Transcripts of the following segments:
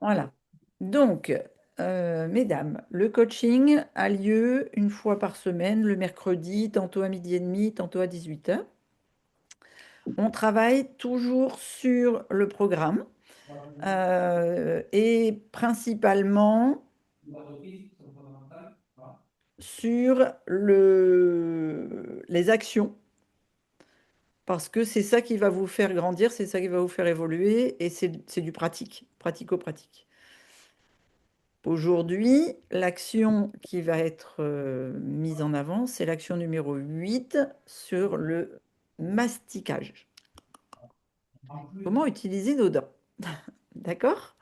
Voilà. Donc, mesdames, le coaching a lieu une fois par semaine, le mercredi, tantôt à midi et demi, tantôt à 18 h. On travaille toujours sur le programme et principalement sur les actions, parce que c'est ça qui va vous faire grandir, c'est ça qui va vous faire évoluer et c'est du pratique, pratico-pratique. Aujourd'hui, l'action qui va être mise en avant, c'est l'action numéro 8 sur le masticage. Comment utiliser nos dents? D'accord?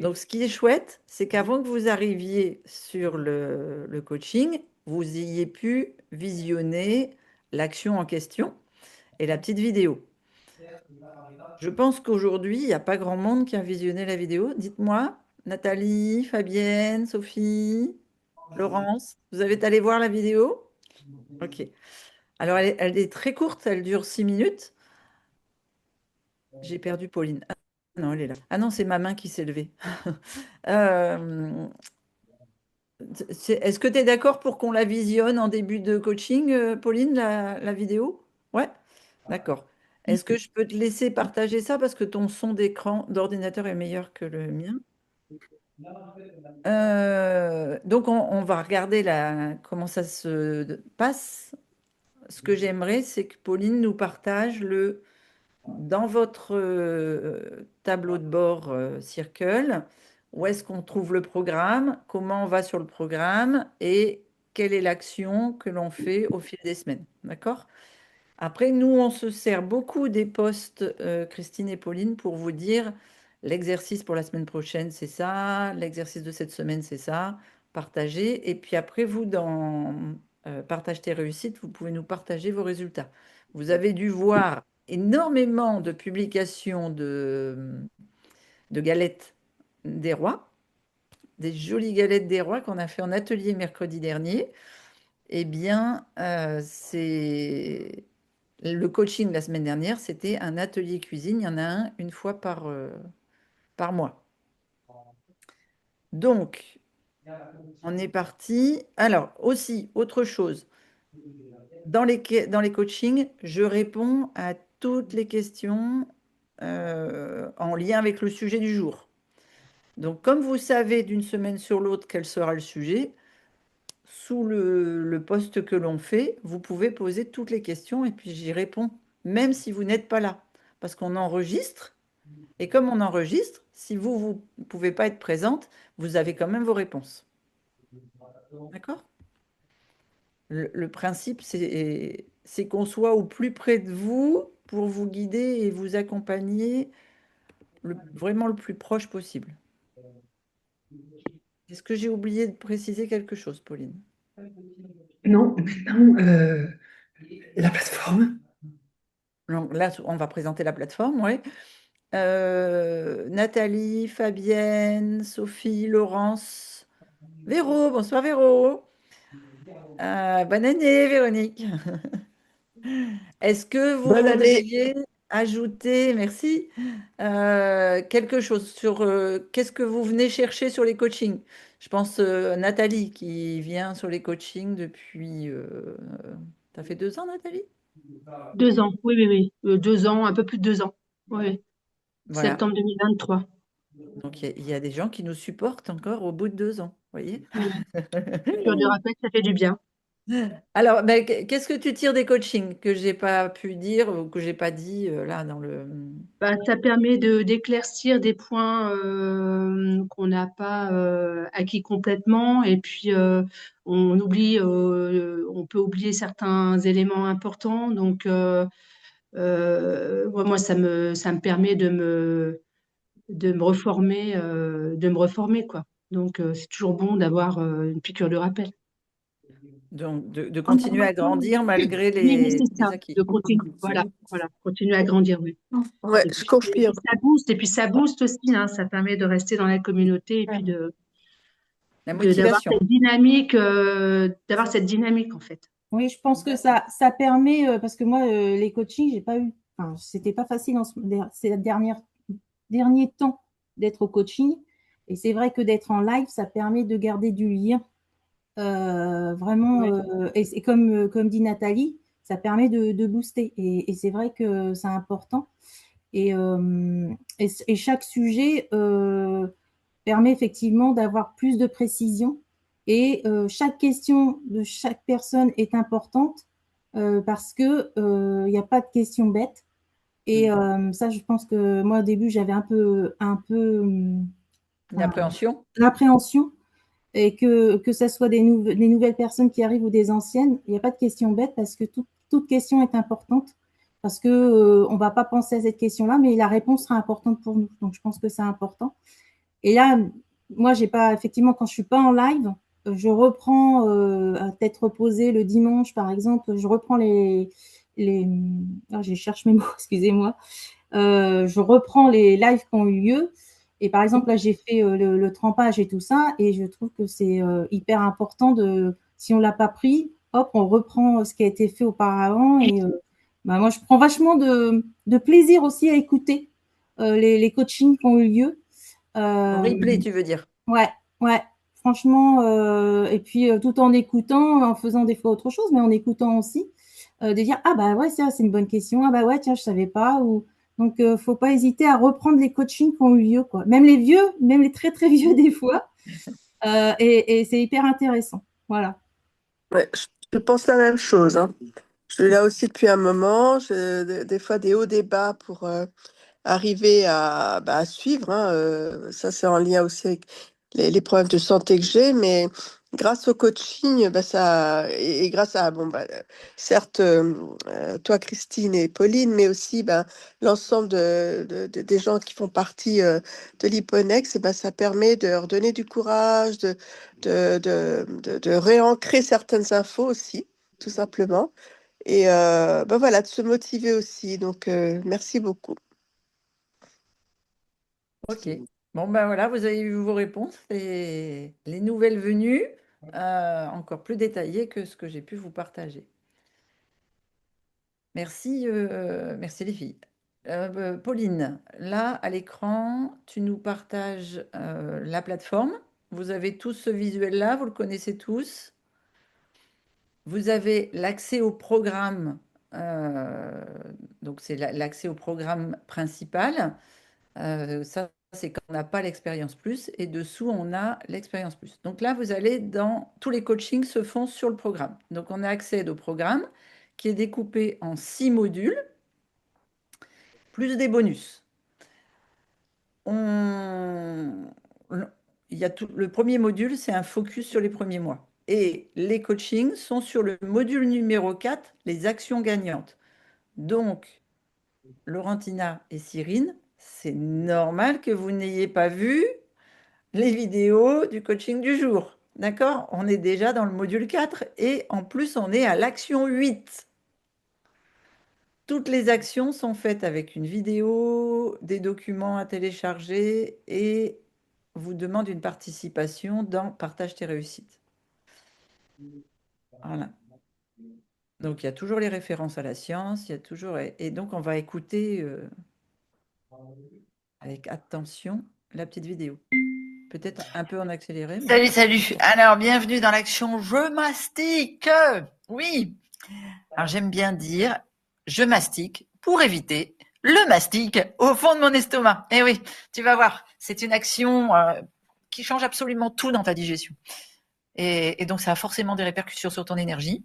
Donc, ce qui est chouette, c'est qu'avant que vous arriviez sur le coaching, vous ayez pu visionner l'action en question et la petite vidéo. Je pense qu'aujourd'hui, il n'y a pas grand monde qui a visionné la vidéo. Dites-moi, Nathalie, Fabienne, Sophie, Laurence, vous avez allé voir la vidéo? Ok. Alors, elle est très courte, elle dure 6 minutes. J'ai perdu Pauline. Ah non, elle est là. Ah non, c'est ma main qui s'est levée. Euh, Est-ce que tu es d'accord pour qu'on la visionne en début de coaching, Pauline, la vidéo? Ouais, d'accord. Est-ce que je peux te laisser partager ça parce que ton son d'écran d'ordinateur est meilleur que le mien? Donc, on va regarder comment ça se passe. Ce que j'aimerais, c'est que Pauline nous partage dans votre tableau de bord Circle, où est-ce qu'on trouve le programme, comment on va sur le programme et quelle est l'action que l'on fait au fil des semaines. D'accord? Après, nous, on se sert beaucoup des posts, Christine et Pauline, pour vous dire l'exercice pour la semaine prochaine, c'est ça, l'exercice de cette semaine, c'est ça, partagez. Et puis après, vous, dans Partage tes réussites, vous pouvez nous partager vos résultats. Vous avez dû voir énormément de publications de galettes des rois, des jolies galettes des rois qu'on a fait en atelier mercredi dernier. Eh bien, c'est le coaching la semaine dernière, c'était un atelier cuisine. Il y en a un une fois par mois. Donc, on est parti. Alors, aussi, autre chose, dans les coachings, je réponds à toutes les questions en lien avec le sujet du jour. Donc, comme vous savez d'une semaine sur l'autre quel sera le sujet, sous le post que l'on fait, vous pouvez poser toutes les questions et puis j'y réponds, même si vous n'êtes pas là. Parce qu'on enregistre, et comme on enregistre, si vous ne pouvez pas être présente, vous avez quand même vos réponses. D'accord? Le principe, c'est qu'on soit au plus près de vous pour vous guider et vous accompagner vraiment le plus proche possible. Est-ce que j'ai oublié de préciser quelque chose, Pauline? Non, maintenant, la plateforme. Donc là, on va présenter la plateforme, oui. Nathalie, Fabienne, Sophie, Laurence, Véro, bonsoir Véro. Bonne année Véronique. Est-ce que vous Bonne année. voudriez ajouter, merci, quelque chose sur qu'est-ce que vous venez chercher sur les coachings? Je pense Nathalie qui vient sur les coachings depuis... ça fait 2 ans Nathalie? 2 ans, oui, oui, oui. 2 ans, un peu plus de 2 ans. Oui, Voilà. septembre 2023. Donc il y a des gens qui nous supportent encore au bout de 2 ans, vous voyez? Oui. Piqûre de rappel, ça fait du bien. Alors, ben, qu'est-ce que tu tires des coachings que j'ai pas pu dire ou que j'ai pas dit là dans le... Bah, ça permet d'éclaircir des points qu'on n'a pas acquis complètement, et puis on peut oublier certains éléments importants. Donc, ouais, moi, ça me permet de me reformer, quoi. Donc, c'est toujours bon d'avoir une piqûre de rappel. Donc, de continuer à grandir malgré Oui, oui, les, c'est ça, les acquis. de continuer. Voilà, voilà, continuer à grandir, oui. Ouais, Et je puis, confirme. ça booste aussi, hein, ça permet de rester dans la communauté et puis La d'avoir motivation. d'avoir cette dynamique, en fait. Oui, je pense que ça permet, parce que moi, les coachings, j'ai pas eu, enfin, c'était pas facile ces derniers temps d'être au coaching. Et c'est vrai que d'être en live, ça permet de garder du lien. Vraiment, Oui. et comme dit Nathalie, ça permet de booster. Et c'est vrai que c'est important. Et chaque sujet permet effectivement d'avoir plus de précision. Et chaque question de chaque personne est importante parce que il n'y a pas de questions bêtes. Et ça, je pense que moi, au début, j'avais un peu Une appréhension? l'appréhension. Et que ça soit des nouvelles personnes qui arrivent ou des anciennes, il n'y a pas de question bête parce que toute question est importante. Parce que on va pas penser à cette question-là, mais la réponse sera importante pour nous. Donc, je pense que c'est important. Et là, moi, j'ai pas, effectivement, quand je suis pas en live, je reprends à tête reposée le dimanche, par exemple, je reprends je cherche mes mots, excusez-moi. Je reprends les lives qui ont eu lieu. Et par exemple, là, j'ai fait le trempage et tout ça, et je trouve que c'est hyper important si on l'a pas pris, hop, on reprend ce qui a été fait auparavant. Et bah, moi, je prends vachement de plaisir aussi à écouter les coachings qui ont eu lieu. En replay, tu veux dire? Ouais, ouais, franchement, et puis tout en écoutant, en faisant des fois autre chose, mais en écoutant aussi, de dire ah bah ouais, ça c'est une bonne question, ah bah ouais, tiens, je savais pas. Ou donc faut pas hésiter à reprendre les coachings qui ont eu lieu, quoi. Même les vieux, même les très très vieux des fois, et c'est hyper intéressant. Voilà. Ouais, je pense la même chose, hein. Je suis là aussi depuis un moment. Des fois des hauts débats pour arriver à suivre, hein. Ça, c'est en lien aussi avec les problèmes de santé que j'ai, mais grâce au coaching, bah, et grâce à, bon, bah, certes, toi, Christine et Pauline, mais aussi bah, l'ensemble des gens qui font partie de l'Hipponex, et bah, ça permet de leur donner du courage, de réancrer certaines infos aussi, tout simplement. Et bah, voilà, de se motiver aussi. Donc, merci beaucoup. Ok. Bon, ben voilà, vous avez eu vos réponses et les nouvelles venues, encore plus détaillées que ce que j'ai pu vous partager. Merci, merci les filles. Pauline, là, à l'écran, tu nous partages la plateforme. Vous avez tous ce visuel-là, vous le connaissez tous. Vous avez l'accès au programme, euh, donc c'est l'accès au programme principal. Ça, c'est quand on n'a pas l'expérience plus. Et dessous, on a l'expérience plus. Donc là, vous allez dans... Tous les coachings se font sur le programme. Donc on a accès au programme qui est découpé en 6 modules, plus des bonus. On... Il y a tout... Le premier module, c'est un focus sur les premiers mois. Et les coachings sont sur le module numéro 4, les actions gagnantes. Donc, Laurentina et Cyrine, c'est normal que vous n'ayez pas vu les vidéos du coaching du jour. D'accord? On est déjà dans le module 4 et en plus, on est à l'action 8. Toutes les actions sont faites avec une vidéo, des documents à télécharger et vous demande une participation dans Partage tes réussites. Voilà. Donc, il y a toujours les références à la science, il y a toujours... Et donc, on va écouter avec attention la petite vidéo. Peut-être un peu en accéléré. Salut, salut. Alors, bienvenue dans l'action Je mastique. Oui. Alors, j'aime bien dire je mastique pour éviter le mastic au fond de mon estomac. Eh oui, tu vas voir, c'est une action qui change absolument tout dans ta digestion. Et donc, ça a forcément des répercussions sur ton énergie,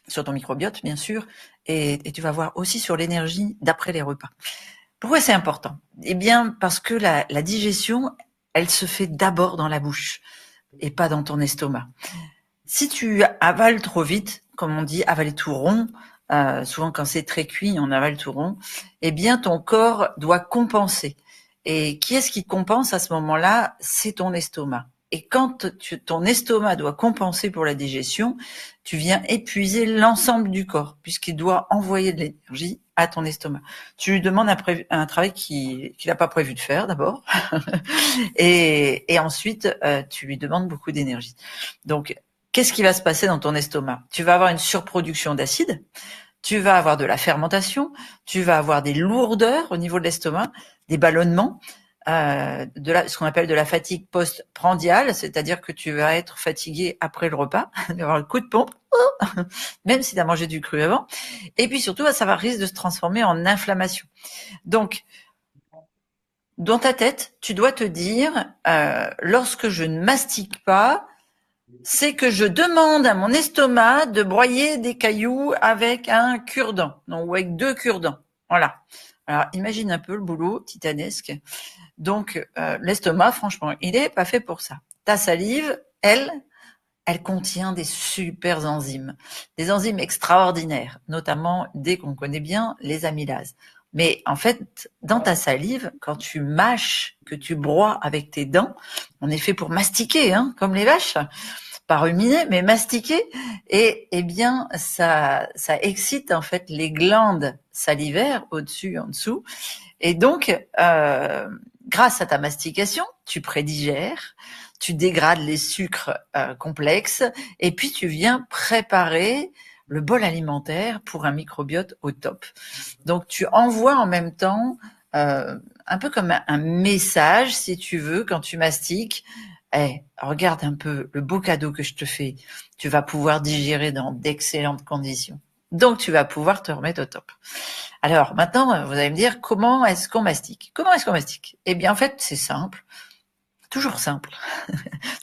sur ton microbiote, bien sûr, et tu vas voir aussi sur l'énergie d'après les repas. Pourquoi c'est important? Eh bien, parce que la digestion, elle se fait d'abord dans la bouche et pas dans ton estomac. Si tu avales trop vite, comme on dit, avaler tout rond, souvent quand c'est très cuit, on avale tout rond, eh bien ton corps doit compenser. Et qui est-ce qui compense à ce moment-là? C'est ton estomac. Et quand ton estomac doit compenser pour la digestion, tu viens épuiser l'ensemble du corps, puisqu'il doit envoyer de l'énergie à ton estomac. Tu lui demandes un travail qu'il n'a pas prévu de faire d'abord, et ensuite tu lui demandes beaucoup d'énergie. Donc, qu'est-ce qui va se passer dans ton estomac? Tu vas avoir une surproduction d'acide, tu vas avoir de la fermentation, tu vas avoir des lourdeurs au niveau de l'estomac, des ballonnements, ce qu'on appelle de la fatigue post-prandiale, c'est-à-dire que tu vas être fatigué après le repas, tu vas avoir le coup de pompe, même si tu as mangé du cru avant. Et puis surtout, ça risque de se transformer en inflammation. Donc, dans ta tête, tu dois te dire, lorsque je ne mastique pas, c'est que je demande à mon estomac de broyer des cailloux avec un cure-dent, ou avec 2 cure-dents. Voilà. Alors, imagine un peu le boulot titanesque. Donc, l'estomac, franchement, il est pas fait pour ça. Ta salive, elle contient des super enzymes, des enzymes extraordinaires, notamment dès qu'on connaît bien les amylases. Mais en fait, dans ta salive, quand tu mâches, que tu broies avec tes dents, on est fait pour mastiquer, hein, comme les vaches, pas ruminer, mais mastiquer. Et eh bien, ça excite en fait les glandes salivaires au-dessus, en dessous. Et donc, grâce à ta mastication, tu prédigères, tu dégrades les sucres complexes, et puis tu viens préparer le bol alimentaire pour un microbiote au top. Donc, tu envoies en même temps un peu comme un message, si tu veux, quand tu mastiques. Hey, regarde un peu le beau cadeau que je te fais. Tu vas pouvoir digérer dans d'excellentes conditions. Donc, tu vas pouvoir te remettre au top. Alors, maintenant, vous allez me dire, comment est-ce qu'on mastique? Comment est-ce qu'on mastique? Eh bien, en fait, c'est simple. Toujours simple.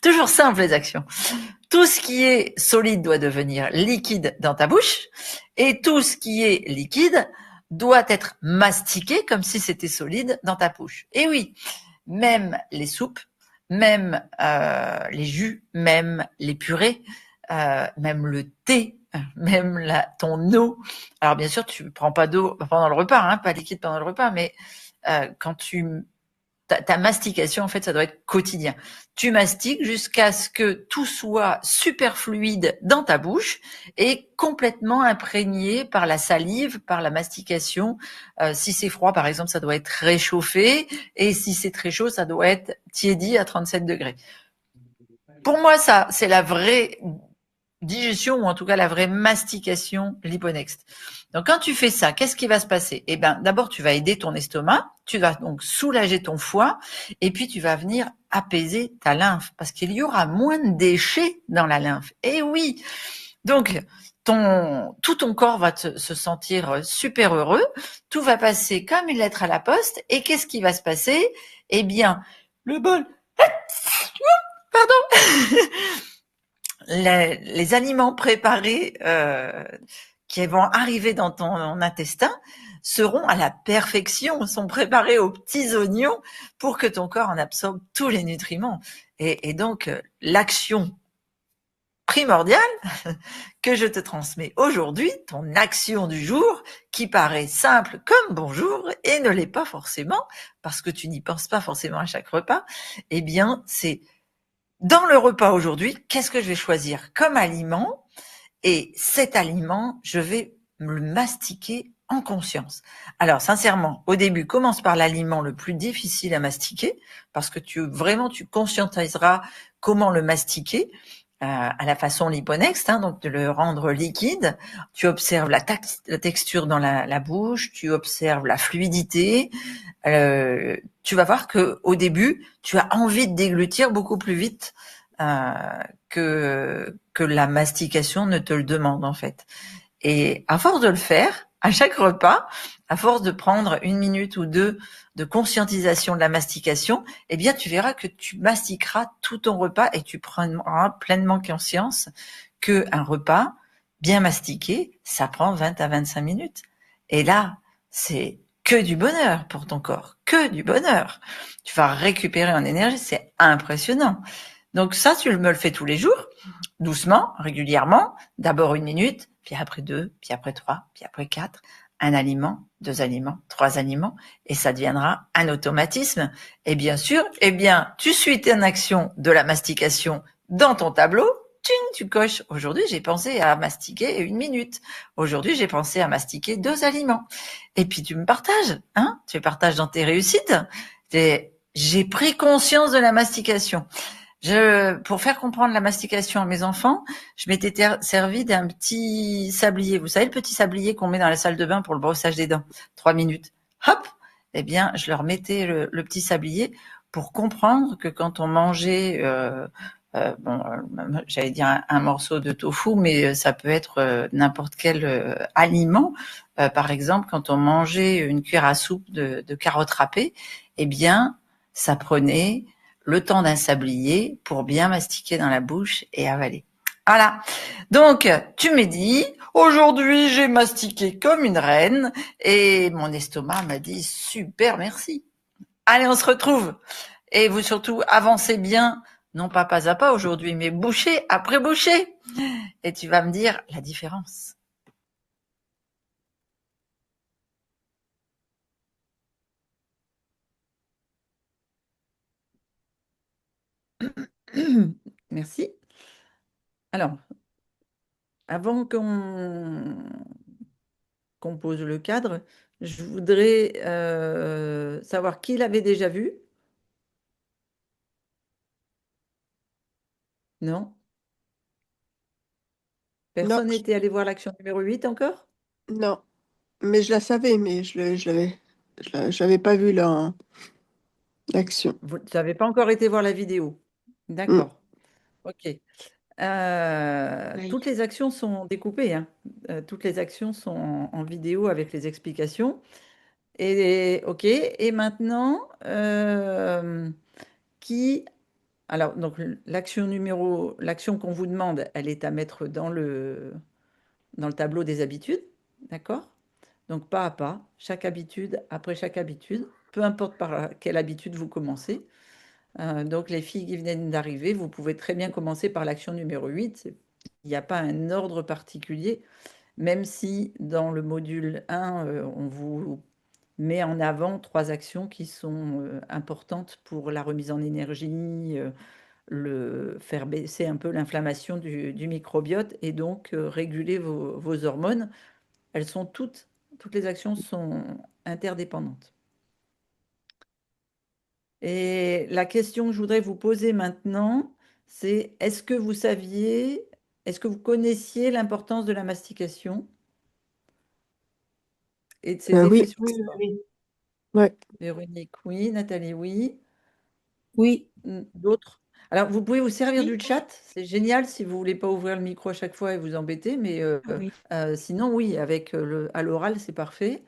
Toujours simple, les actions. Tout ce qui est solide doit devenir liquide dans ta bouche, et tout ce qui est liquide doit être mastiqué comme si c'était solide dans ta bouche. Et oui, même les soupes, même les jus, même les purées, même le thé, même ton eau. Alors bien sûr, tu prends pas d'eau pendant le repas, hein, pas liquide pendant le repas, mais quand ta mastication, en fait, ça doit être quotidien. Tu mastiques jusqu'à ce que tout soit super fluide dans ta bouche et complètement imprégné par la salive, par la mastication. Si c'est froid, par exemple, ça doit être réchauffé, et si c'est très chaud, ça doit être tiédi à 37 degrés. Pour moi, ça, c'est la vraie digestion, ou en tout cas la vraie mastication Liponext. Donc quand tu fais ça, qu'est-ce qui va se passer? Eh ben, d'abord tu vas aider ton estomac, tu vas donc soulager ton foie, et puis tu vas venir apaiser ta lymphe, parce qu'il y aura moins de déchets dans la lymphe. Et oui, donc tout ton corps va se sentir super heureux, tout va passer comme une lettre à la poste, et qu'est-ce qui va se passer? Eh bien, le bol, pardon. Les aliments préparés qui vont arriver dans ton intestin seront à la perfection, sont préparés aux petits oignons pour que ton corps en absorbe tous les nutriments. Et donc, l'action primordiale que je te transmets aujourd'hui, ton action du jour, qui paraît simple comme bonjour et ne l'est pas forcément, parce que tu n'y penses pas forcément à chaque repas, eh bien, c'est dans le repas aujourd'hui, qu'est-ce que je vais choisir comme aliment? Et cet aliment, je vais le mastiquer en conscience. Alors, sincèrement, au début, commence par l'aliment le plus difficile à mastiquer, parce que tu conscientiseras comment le mastiquer à la façon Liponext, hein, donc de le rendre liquide. Tu observes la texture dans la bouche, tu observes la fluidité. Tu vas voir que au début, tu as envie de déglutir beaucoup plus vite que la mastication ne te le demande en fait. Et à force de le faire, à chaque repas, à force de prendre 1 minute ou 2 de conscientisation de la mastication, eh bien, tu verras que tu mastiqueras tout ton repas et tu prendras pleinement conscience qu'un repas bien mastiqué, ça prend 20 à 25 minutes. Et là, c'est que du bonheur pour ton corps, que du bonheur. Tu vas récupérer en énergie, c'est impressionnant. Donc ça, tu me le fais tous les jours, doucement, régulièrement, d'abord 1 minute, puis après 2, puis après 3, puis après 4, un aliment, 2 aliments, 3 aliments, et ça deviendra un automatisme. Et bien sûr, eh bien, tu suis ton action de la mastication dans ton tableau, tu coches. Aujourd'hui, j'ai pensé à mastiquer 1 minute. Aujourd'hui, j'ai pensé à mastiquer 2 aliments. Et puis tu me partages, hein? Tu partages dans tes réussites. J'ai pris conscience de la mastication. Pour faire comprendre la mastication à mes enfants, je m'étais servi d'un petit sablier. Vous savez, le petit sablier qu'on met dans la salle de bain pour le brossage des dents. 3 minutes. Hop! eh bien, je leur mettais le petit sablier pour comprendre que quand on mangeait, j'allais dire un morceau de tofu, mais ça peut être n'importe quel aliment. Par exemple, quand on mangeait une cuillère à soupe de carottes râpées, eh bien, ça prenait le temps d'un sablier pour bien mastiquer dans la bouche et avaler. Voilà. Donc, tu m'as dit, aujourd'hui, j'ai mastiqué comme une reine et mon estomac m'a dit, super, merci. Allez, on se retrouve. Et vous surtout, avancez bien, non pas à pas aujourd'hui, mais bouchée après bouchée. Et tu vas me dire la différence. Merci. Alors, avant qu'on pose le cadre, je voudrais savoir qui l'avait déjà vu. Non? Non, Personne n'était allé voir l'action numéro 8 encore? non. Mais je la savais, mais je l'avais pas vue là en action. Vous n'avez pas encore été voir la vidéo. Mm. D'accord. OK. Oui. Toutes les actions sont découpées, hein. Toutes les actions sont en vidéo avec les explications. Et OK. Et maintenant, qui... Alors, donc, l'action qu'on vous demande, elle est à mettre dans le tableau des habitudes. D'accord? Donc, pas à pas, chaque habitude, après chaque habitude, peu importe par quelle habitude vous commencez. Donc, les filles qui viennent d'arriver, vous pouvez très bien commencer par l'action numéro 8. Il n'y a pas un ordre particulier, même si dans le module 1, on vous met en avant trois actions qui sont importantes pour la remise en énergie, faire baisser un peu l'inflammation du microbiote et donc réguler vos hormones. Elles sont toutes les actions sont interdépendantes. Et la question que je voudrais vous poser maintenant, c'est est-ce que vous connaissiez l'importance de la mastication et de ses effets Oui, sur Oui, le oui, corps? oui. ouais. Véronique, oui. Nathalie, oui. Oui, D'autres? Alors, vous pouvez vous servir Oui, du chat. C'est génial si vous voulez pas ouvrir le micro à chaque fois et vous embêter, mais oui. sinon, oui, avec à l'oral, c'est parfait.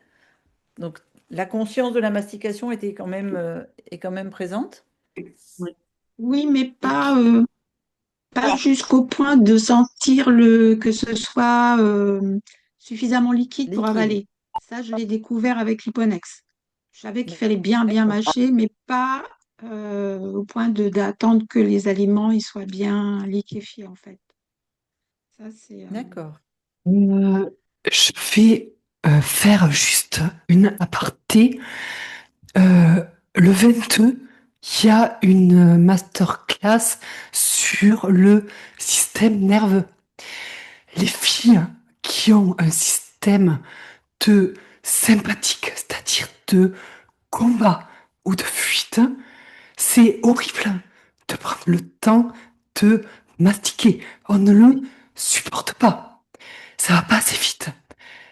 Donc, la conscience de la mastication est quand même présente. Oui, oui, mais Et pas jusqu'au point de sentir que ce soit suffisamment liquide pour liquide. avaler. Ça, je l'ai découvert avec l'Hyponex. Je savais qu'il fallait bien D'accord. mâcher, mais pas au point d'attendre que les aliments ils soient bien liquéfiés, en fait. Ça, c'est... D'accord. Euh, je vais faire juste une aparté. Euh, le 22, il y a une masterclass sur le système nerveux. Les filles qui ont un système de sympathique, c'est-à-dire de combat ou de fuite, c'est horrible de prendre le temps de mastiquer. On ne le supporte pas. Ça va pas assez vite.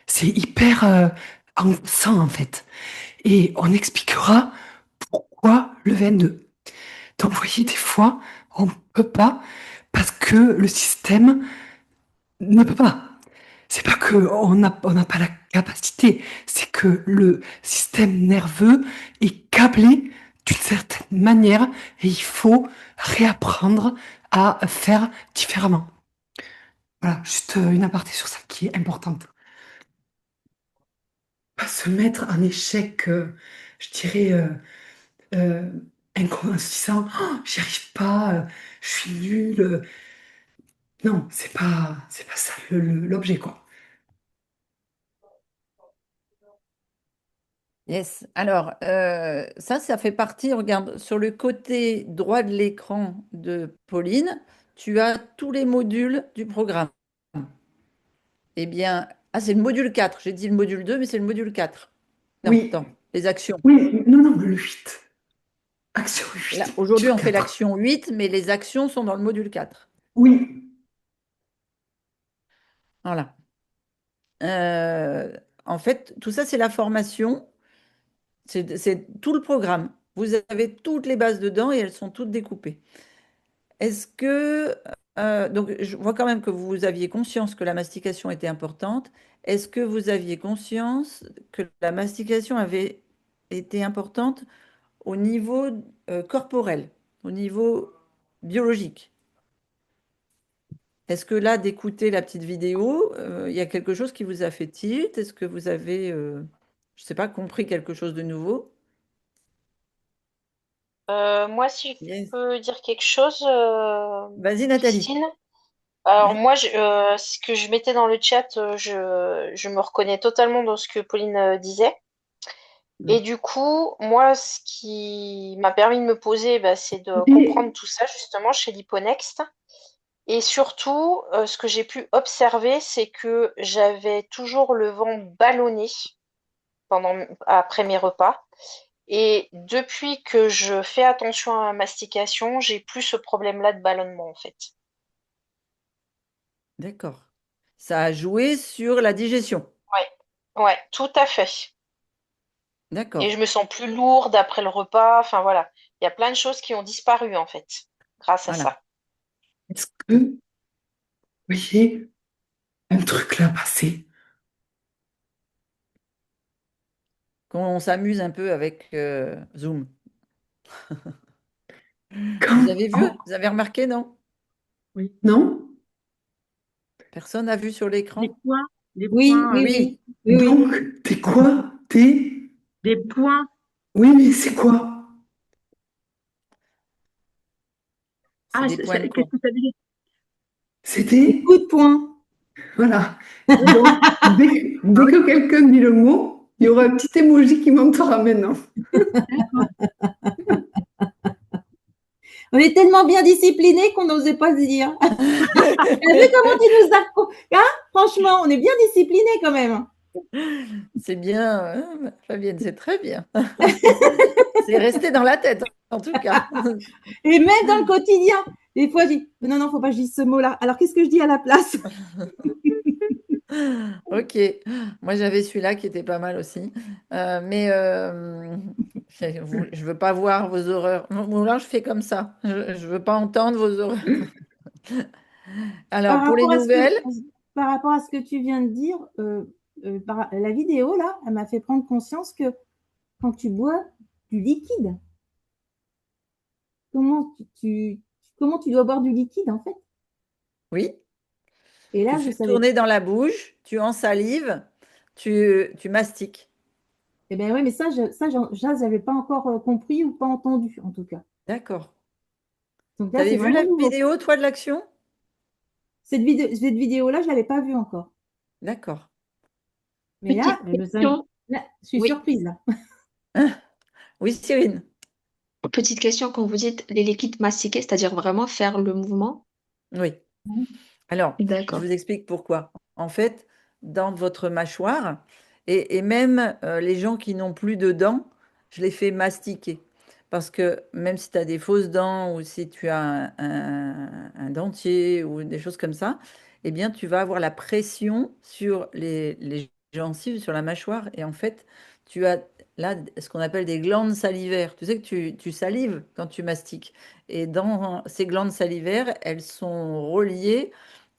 C'est hyper angoissant en fait. Et on expliquera pourquoi le 22. Donc vous voyez, des fois, on ne peut pas parce que le système ne peut pas. C'est pas que on n'a pas la capacité, c'est que le système nerveux est câblé d'une certaine manière et il faut réapprendre à faire différemment. Voilà, juste une aparté sur ça qui est importante. Pas se mettre en échec, je dirais, euh, en se disant, oh, j'y arrive pas, je suis nul. Non, c'est pas ça l'objet, quoi. Yes. Alors, ça fait partie, regarde, sur le côté droit de l'écran de Pauline, tu as tous les modules du programme. Eh bien, c'est le module 4. J'ai dit le module 2, mais c'est le module 4. Non, Oui, attends, les actions. oui, non, non, le 8. Action Là, 8 aujourd'hui, sur on fait 4. l'action 8, mais les actions sont dans le module 4. Oui, Voilà. Euh, En fait, tout ça, c'est la formation. C'est tout le programme. Vous avez toutes les bases dedans et elles sont toutes découpées. Est-ce que, donc je vois quand même que vous aviez conscience que la mastication était importante. Est-ce que vous aviez conscience que la mastication avait été importante au niveau corporel, au niveau biologique? Est-ce que là, d'écouter la petite vidéo, il y a quelque chose qui vous a fait tilt? Est-ce que vous avez, je ne sais pas, compris quelque chose de nouveau? Moi, si je Yes. peux dire quelque chose, Vas-y, Nathalie. Christine. Alors Oui. moi, ce que je mettais dans le chat, je me reconnais totalement dans ce que Pauline disait. Et du coup, moi, ce qui m'a permis de me poser, bah, c'est de comprendre tout ça justement chez l'Hyponext. Et surtout, ce que j'ai pu observer, c'est que j'avais toujours le vent ballonné après mes repas. Et depuis que je fais attention à ma mastication, j'ai plus ce problème-là de ballonnement en fait. D'accord. Ça a joué sur la digestion. Ouais, ouais, tout à fait. Et D'accord. je me sens plus lourde après le repas. Enfin voilà, il y a plein de choses qui ont disparu en fait grâce à Voilà. ça. Est-ce que vous voyez un truc là passer? Qu'on s'amuse un peu avec Zoom. Vous Quand... avez vu? oh, Vous avez remarqué, non? Oui. non? Personne n'a vu sur Des l'écran? points, des Oui, points, oui, Oui, oui, oui, oui. Donc, t'es quoi? T'es... des points. Oui, mais c'est quoi? c'est des points de Qu'est-ce quoi? que ça veut dire? Des C'était... coups de poing. Voilà. Donc, Ah dès oui, que quelqu'un dit le mot, il y aura un petit emoji qui montera maintenant. d'accord. On est tellement bien disciplinés qu'on n'osait pas se dire. T'as vu comment tu nous as... Hein? Franchement, on est bien disciplinés quand même. C'est bien, Fabienne, c'est très bien. C'est resté dans la tête, en tout cas. Et même dans le quotidien. Des fois, je dis, non, non, faut pas que je dise ce mot-là. Alors, qu'est-ce que je dis à la place? Ok, moi j'avais celui-là qui était pas mal aussi. Mais je veux pas voir vos horreurs. Moi, là, je fais comme ça. Je veux pas entendre vos horreurs. Par Alors, pour les rapport à ce que, nouvelles, par rapport à ce que tu viens de dire, la vidéo, là, elle m'a fait prendre conscience que quand tu bois du liquide, comment tu dois boire du liquide, en fait? oui, Et tu là, je fais savais. tourner dans la bouche, tu ensalives, tu mastiques. Eh bien, oui, mais ça, j'avais pas encore compris ou pas entendu, en tout cas. D'accord. Donc là, T'avais c'est vu vraiment la nouveau. vidéo, toi, de l'action? Cette vidéo-là, je l'avais pas vue encore. D'accord. Mais Petite là, question. là, je suis Oui, surprise, là. Oui, Cyrine. petite question quand vous dites les liquides mastiqués, c'est-à-dire vraiment faire le mouvement. Oui. Alors, je D'accord. vous explique pourquoi. En fait, dans votre mâchoire, et même les gens qui n'ont plus de dents, je les fais mastiquer. Parce que même si tu as des fausses dents ou si tu as un dentier ou des choses comme ça, eh bien, tu vas avoir la pression sur les gencives, sur la mâchoire. Et en fait, tu as là ce qu'on appelle des glandes salivaires. Tu sais que tu salives quand tu mastiques. Et dans ces glandes salivaires, elles sont reliées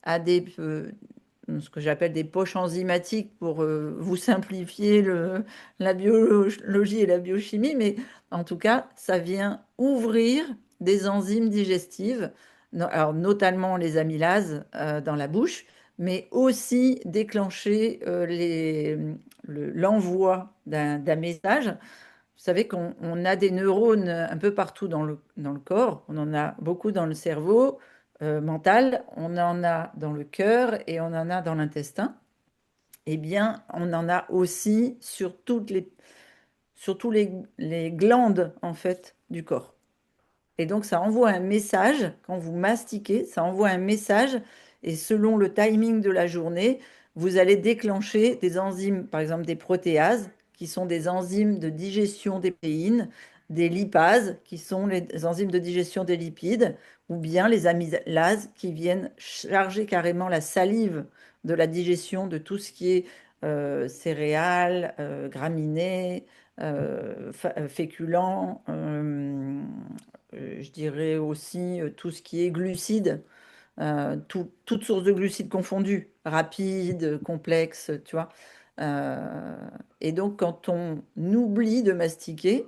à ce que j'appelle des poches enzymatiques pour vous simplifier la biologie et la biochimie, mais en tout cas, ça vient ouvrir des enzymes digestives, alors notamment les amylases dans la bouche, mais aussi déclencher l'envoi d'un message. Vous savez qu'on a des neurones un peu partout dans le corps. On en a beaucoup dans le cerveau mental, on en a dans le cœur et on en a dans l'intestin. Eh bien, on en a aussi sur tous les glandes en fait du corps. Et donc, ça envoie un message, quand vous mastiquez, ça envoie un message, et selon le timing de la journée, vous allez déclencher des enzymes, par exemple des protéases, qui sont des enzymes de digestion des protéines, des lipases, qui sont les enzymes de digestion des lipides, ou bien les amylases, qui viennent charger carrément la salive de la digestion de tout ce qui est céréales, graminées, féculents, je dirais aussi tout ce qui est glucides, toutes sources de glucides confondues, rapides, complexes, tu vois. Et donc, quand on oublie de mastiquer,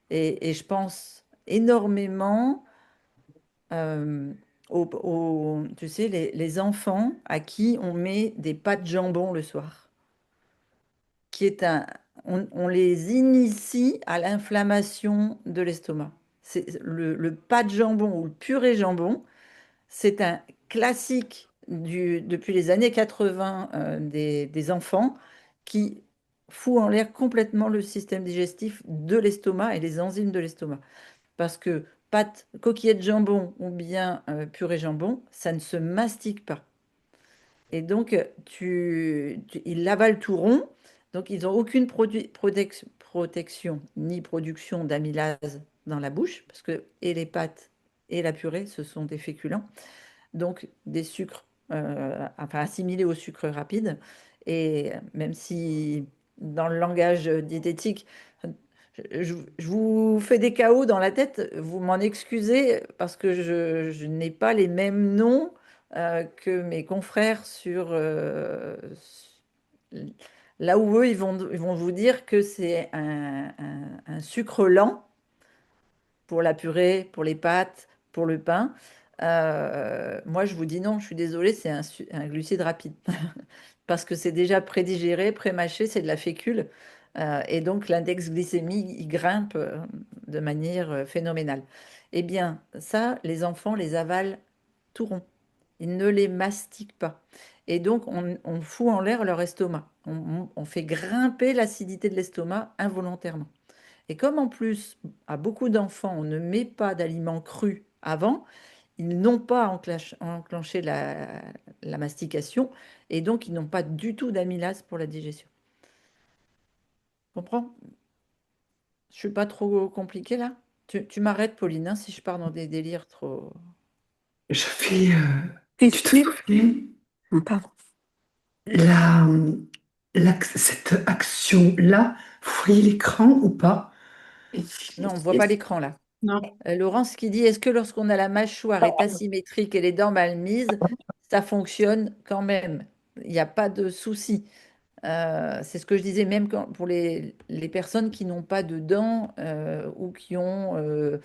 et je pense énormément euh, tu sais, les enfants à qui on met des pâtes jambon le soir, qui est on les initie à l'inflammation de l'estomac. C'est le pâte jambon ou le purée jambon, c'est un classique depuis les années 80 des enfants qui fout en l'air complètement le système digestif de l'estomac et les enzymes de l'estomac. Parce que pâte, coquillette jambon ou bien purée jambon, ça ne se mastique pas. Et donc, ils l'avalent tout rond. Donc, ils n'ont aucune protection ni production d'amylase dans la bouche, parce que et les pâtes et la purée, ce sont des féculents. Donc, des sucres, enfin assimilés au sucre rapide. Et même si dans le langage diététique, je vous fais des chaos dans la tête, vous m'en excusez parce que je n'ai pas les mêmes noms que mes confrères là où eux, ils vont vous dire que c'est un sucre lent pour la purée, pour les pâtes, pour le pain. Moi, je vous dis non, je suis désolée, c'est un glucide rapide. Parce que c'est déjà prédigéré, prémâché, c'est de la fécule. Et donc, l'index glycémique, il grimpe de manière phénoménale. Eh bien, ça, les enfants les avalent tout rond. Ils ne les mastiquent pas. Et donc, on fout en l'air leur estomac. On fait grimper l'acidité de l'estomac involontairement. Et comme en plus, à beaucoup d'enfants, on ne met pas d'aliments crus avant, ils n'ont pas enclenché la mastication et donc ils n'ont pas du tout d'amylase pour la digestion. Comprends? Je suis pas trop compliquée là? Tu m'arrêtes, Pauline, hein, si je pars dans des délires trop. Je vais. Tu te Christine, souviens, pardon. la, cette action-là, vous voyez l'écran ou pas? Non, on ne voit pas l'écran là. Non. Laurence qui dit, est-ce que lorsqu'on a la mâchoire est asymétrique et les dents mal mises, ça fonctionne quand même? Il n'y a pas de souci. C'est ce que je disais, même pour les personnes qui n'ont pas de dents ou qui ont... euh,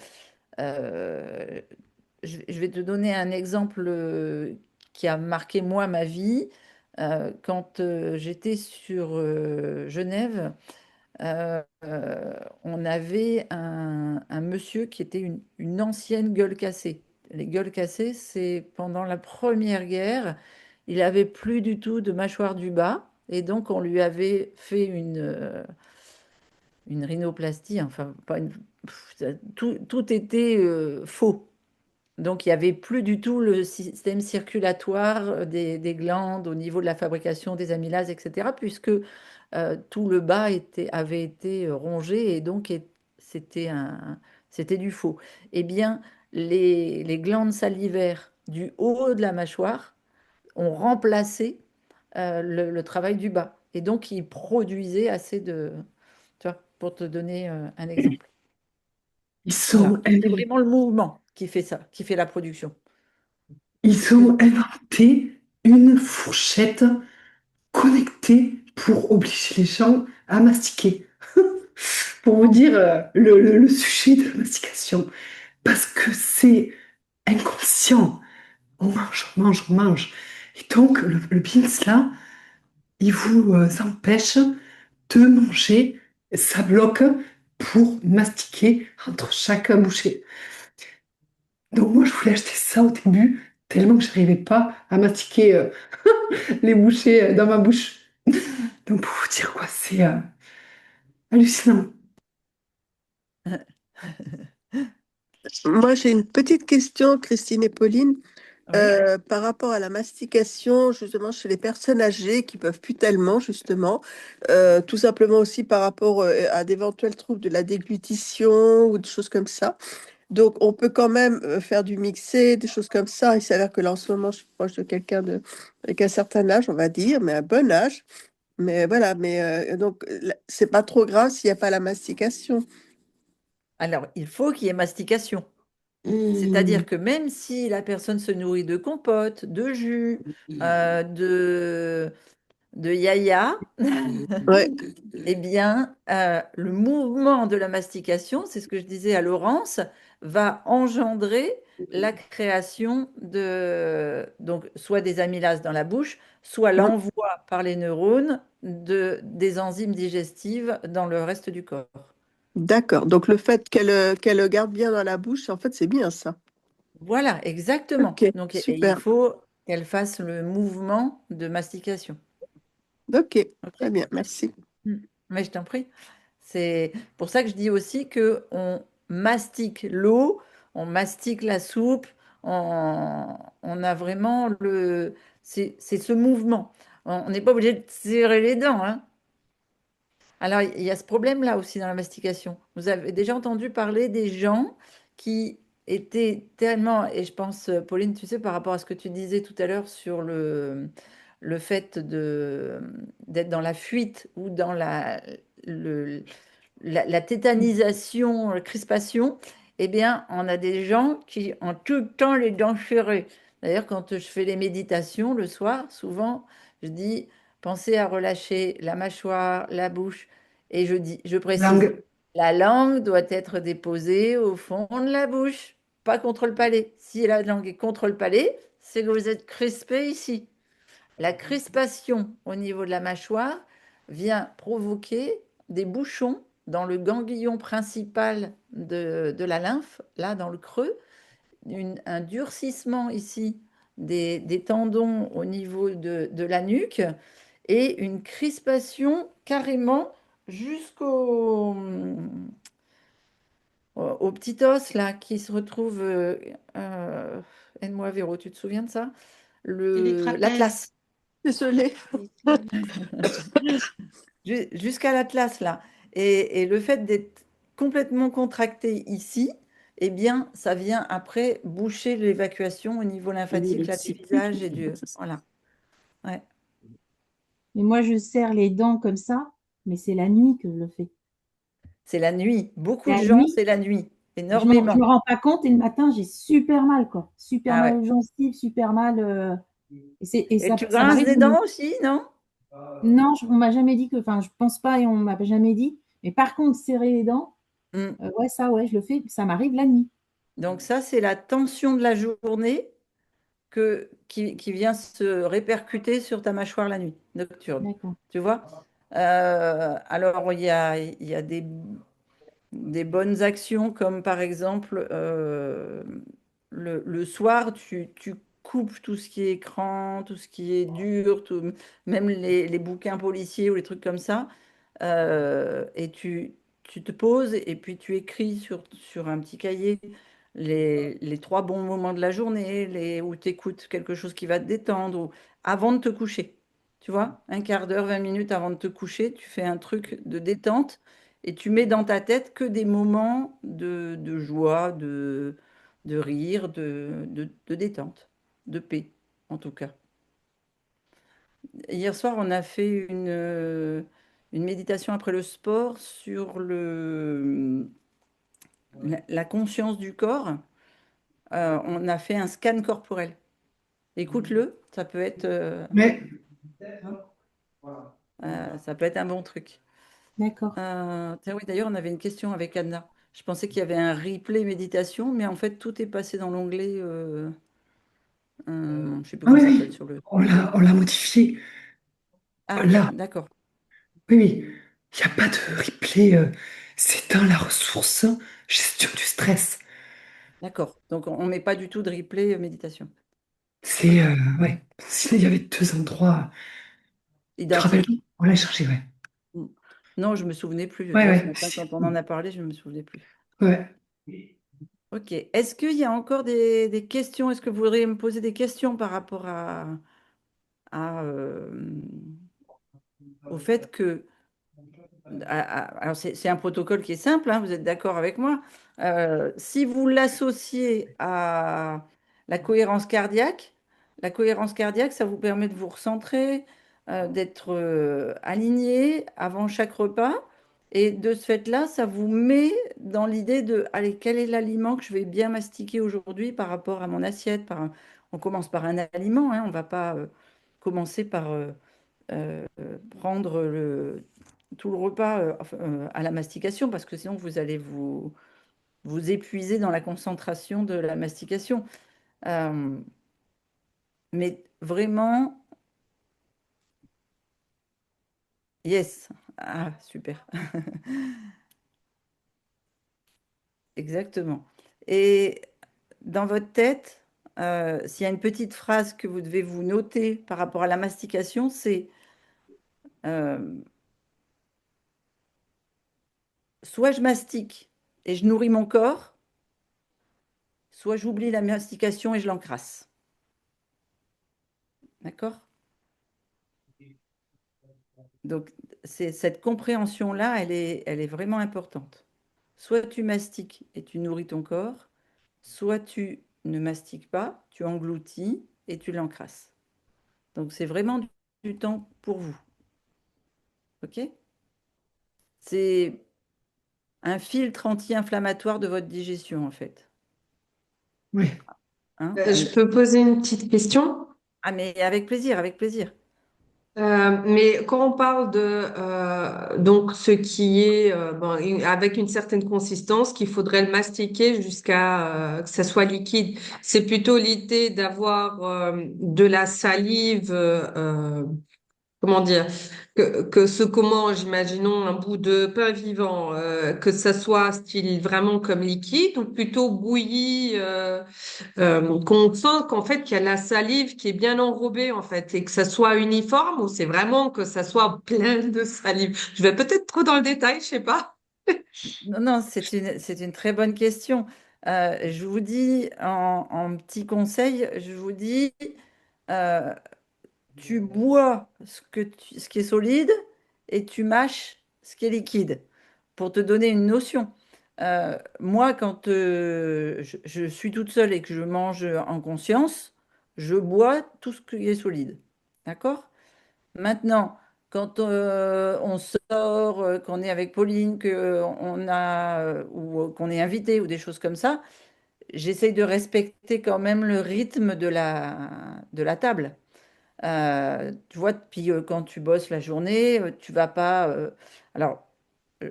je vais te donner un exemple qui a marqué moi ma vie. Quand j'étais sur Genève, on avait un monsieur qui était une ancienne gueule cassée. Les gueules cassées, c'est pendant la Première Guerre. Il avait plus du tout de mâchoire du bas. Et donc, on lui avait fait une rhinoplastie. Enfin, pas une, tout était faux. Donc, il n'y avait plus du tout le système circulatoire des glandes au niveau de la fabrication des amylases, etc., puisque tout le bas avait été rongé et donc c'était du faux. Eh bien, les glandes salivaires du haut de la mâchoire ont remplacé le travail du bas. Et donc, ils produisaient assez de... Tu vois, pour te donner un exemple. Ils Voilà. sont, C'est vraiment le mouvement qui fait ça, qui fait la production. ils ont inventé une fourchette connectée pour obliger les gens à mastiquer. Pour vous dire le sujet de la mastication. Parce que c'est inconscient. On mange, on mange, on mange. Et donc, le Beans, là, il vous empêche de manger. Ça bloque pour mastiquer entre chaque bouchée. Donc, moi, je voulais acheter ça au début, tellement que je n'arrivais pas à mastiquer les bouchées dans ma bouche. Donc, pour vous dire quoi, c'est hallucinant. Moi, j'ai une petite question, Christine et Pauline. Oui. Par rapport à la mastication, justement, chez les personnes âgées qui peuvent plus tellement, justement, tout simplement aussi par rapport à d'éventuels troubles de la déglutition ou des choses comme ça. Donc, on peut quand même faire du mixé, des choses comme ça. Il s'avère que là, en ce moment, je suis proche de quelqu'un avec un certain âge, on va dire, mais un bon âge. Mais voilà, donc c'est pas trop grave s'il n'y a pas la mastication. Alors, il faut qu'il y ait mastication. Mmh. C'est-à-dire que même si la personne se nourrit de compote, de jus, de yaya, Ouais, eh bien, le mouvement de la mastication, c'est ce que je disais à Laurence, va engendrer la création de, donc, soit des amylases dans la bouche, soit ouais. l'envoi par les neurones des enzymes digestives dans le reste du corps. D'accord. Donc le fait qu'elle le garde bien dans la bouche, en fait, c'est bien ça. Voilà, exactement. Ok, Donc, et il super. faut qu'elle fasse le mouvement de mastication. Ok, OK? très bien, merci. Mm. Mais je t'en prie. C'est pour ça que je dis aussi que on mastique l'eau, on mastique la soupe, on a vraiment c'est ce mouvement. On n'est pas obligé de serrer les dents, hein. Alors, il y a ce problème-là aussi dans la mastication. Vous avez déjà entendu parler des gens qui étaient tellement, et je pense, Pauline, tu sais, par rapport à ce que tu disais tout à l'heure sur le fait d'être dans la fuite ou dans le, la tétanisation, la crispation, eh bien, on a des gens qui ont tout le temps les dents serrées. D'ailleurs, quand je fais les méditations le soir, souvent, je dis, pensez à relâcher la mâchoire, la bouche, et je précise, Langue. la langue doit être déposée au fond de la bouche, pas contre le palais. Si la langue est contre le palais, c'est que vous êtes crispé ici. La crispation au niveau de la mâchoire vient provoquer des bouchons dans le ganglion principal de la lymphe, là dans le creux, un durcissement ici des tendons au niveau de la nuque et une crispation carrément jusqu'au au petit os là qui se retrouve, aide-moi Véro, tu te souviens de ça? Et les trapèzes. L'atlas. Désolée. Jusqu'à l'atlas, là. Et le fait d'être complètement contracté ici, eh bien, ça vient après boucher l'évacuation au niveau lymphatique, là, du visage et du... Voilà. Ouais. Mais moi, je serre les dents comme ça, mais c'est la nuit que je le fais. C'est la nuit. Beaucoup de La gens, nuit, c'est la nuit. je Énormément. me rends pas compte et le matin, j'ai super mal, quoi. Super Ah mal ouais. aux gencives, super mal. Et Et tu ça grinces m'arrive des de dents aussi, non? Non, on m'a jamais dit que, enfin, je pense pas et on m'a jamais dit. Mais par contre, serrer les dents, Hmm. ouais, ça, ouais, je le fais. Ça m'arrive la nuit. Donc ça, c'est la tension de la journée qui vient se répercuter sur ta mâchoire la nuit, nocturne. D'accord. Tu vois? Alors, il y a des bonnes actions comme par exemple le soir, tu coupes tout ce qui est écran, tout ce qui est dur, même les bouquins policiers ou les trucs comme ça, et tu te poses et puis tu écris sur un petit cahier les trois bons moments de la journée, où tu écoutes quelque chose qui va te détendre, ou avant de te coucher. Tu vois, un quart d'heure, 20 minutes avant de te coucher, tu fais un truc de détente et tu mets dans ta tête que des moments de joie, de rire, de détente, de paix, en tout cas. Hier soir, on a fait une méditation après le sport sur la conscience du corps. On a fait un scan corporel. Écoute-le, ça peut être, Mais hein, ça peut être un bon truc. D'accord. Tiens, oui, d'ailleurs, on avait une question avec Anna. Je pensais qu'il y avait un replay méditation, mais en fait, tout est passé dans l'onglet, je ne sais plus ah comment oui, ça s'appelle oui, sur le. on l'a modifié. Ah, Là, d'accord, oui, oui. Il n'y a pas de replay. C'est dans la ressource gestion du stress. d'accord. Donc, on ne met pas du tout de replay méditation. C'est, Ok, ouais. Sinon, il y avait deux endroits. Tu te rappelles? identique. On l'a cherché, ouais. Mm. Non, je me souvenais plus. Ouais, Là, ce ouais. matin, quand on en a parlé, je ne me souvenais plus. Ouais. Ok. Est-ce qu'il y a encore des questions? Est-ce que vous voudriez me poser des questions par rapport à, au fait que alors c'est un protocole qui est simple, hein, vous êtes d'accord avec moi. Si vous l'associez à la cohérence cardiaque, ça vous permet de vous recentrer, d'être aligné avant chaque repas. Et de ce fait-là, ça vous met dans l'idée de, allez, quel est l'aliment que je vais bien mastiquer aujourd'hui par rapport à mon assiette. On commence par un aliment, hein, on ne va pas commencer par prendre tout le repas à la mastication, parce que sinon vous allez vous épuiser dans la concentration de la mastication. Euh, mais vraiment, yes. Ah, super. Exactement. Et dans votre tête, s'il y a une petite phrase que vous devez vous noter par rapport à la mastication, c'est euh, soit je mastique et je nourris mon corps, soit j'oublie la mastication et je l'encrasse. D'accord? Donc, cette compréhension-là, elle est vraiment importante. Soit tu mastiques et tu nourris ton corps, soit tu ne mastiques pas, tu engloutis et tu l'encrasses. Donc, c'est vraiment du temps pour vous. OK? C'est un filtre anti-inflammatoire de votre digestion, en fait. Oui. Hein? Je peux poser une petite question? Ah, mais avec plaisir, avec plaisir. Mais quand on parle de donc ce qui est bon, avec une certaine consistance, qu'il faudrait le mastiquer jusqu'à que ça soit liquide, c'est plutôt l'idée d'avoir de la salive comment dire, que ce qu'on mange, imaginons un bout de pain vivant, que ça soit style vraiment comme liquide ou plutôt bouilli, qu'on sent qu'en fait qu'il y a la salive qui est bien enrobée en fait et que ça soit uniforme ou c'est vraiment que ça soit plein de salive. Je vais peut-être trop dans le détail, je sais pas. Non, non, c'est une très bonne question. Je vous dis, en petit conseil, je vous dis, euh, tu bois ce qui est solide et tu mâches ce qui est liquide, pour te donner une notion. Moi, quand je suis toute seule et que je mange en conscience, je bois tout ce qui est solide. D'accord? Maintenant, quand on sort, qu'on est avec Pauline, ou qu'on est invité ou des choses comme ça, j'essaye de respecter quand même le rythme de la table. Tu vois, puis quand tu bosses la journée, tu vas pas. Alors,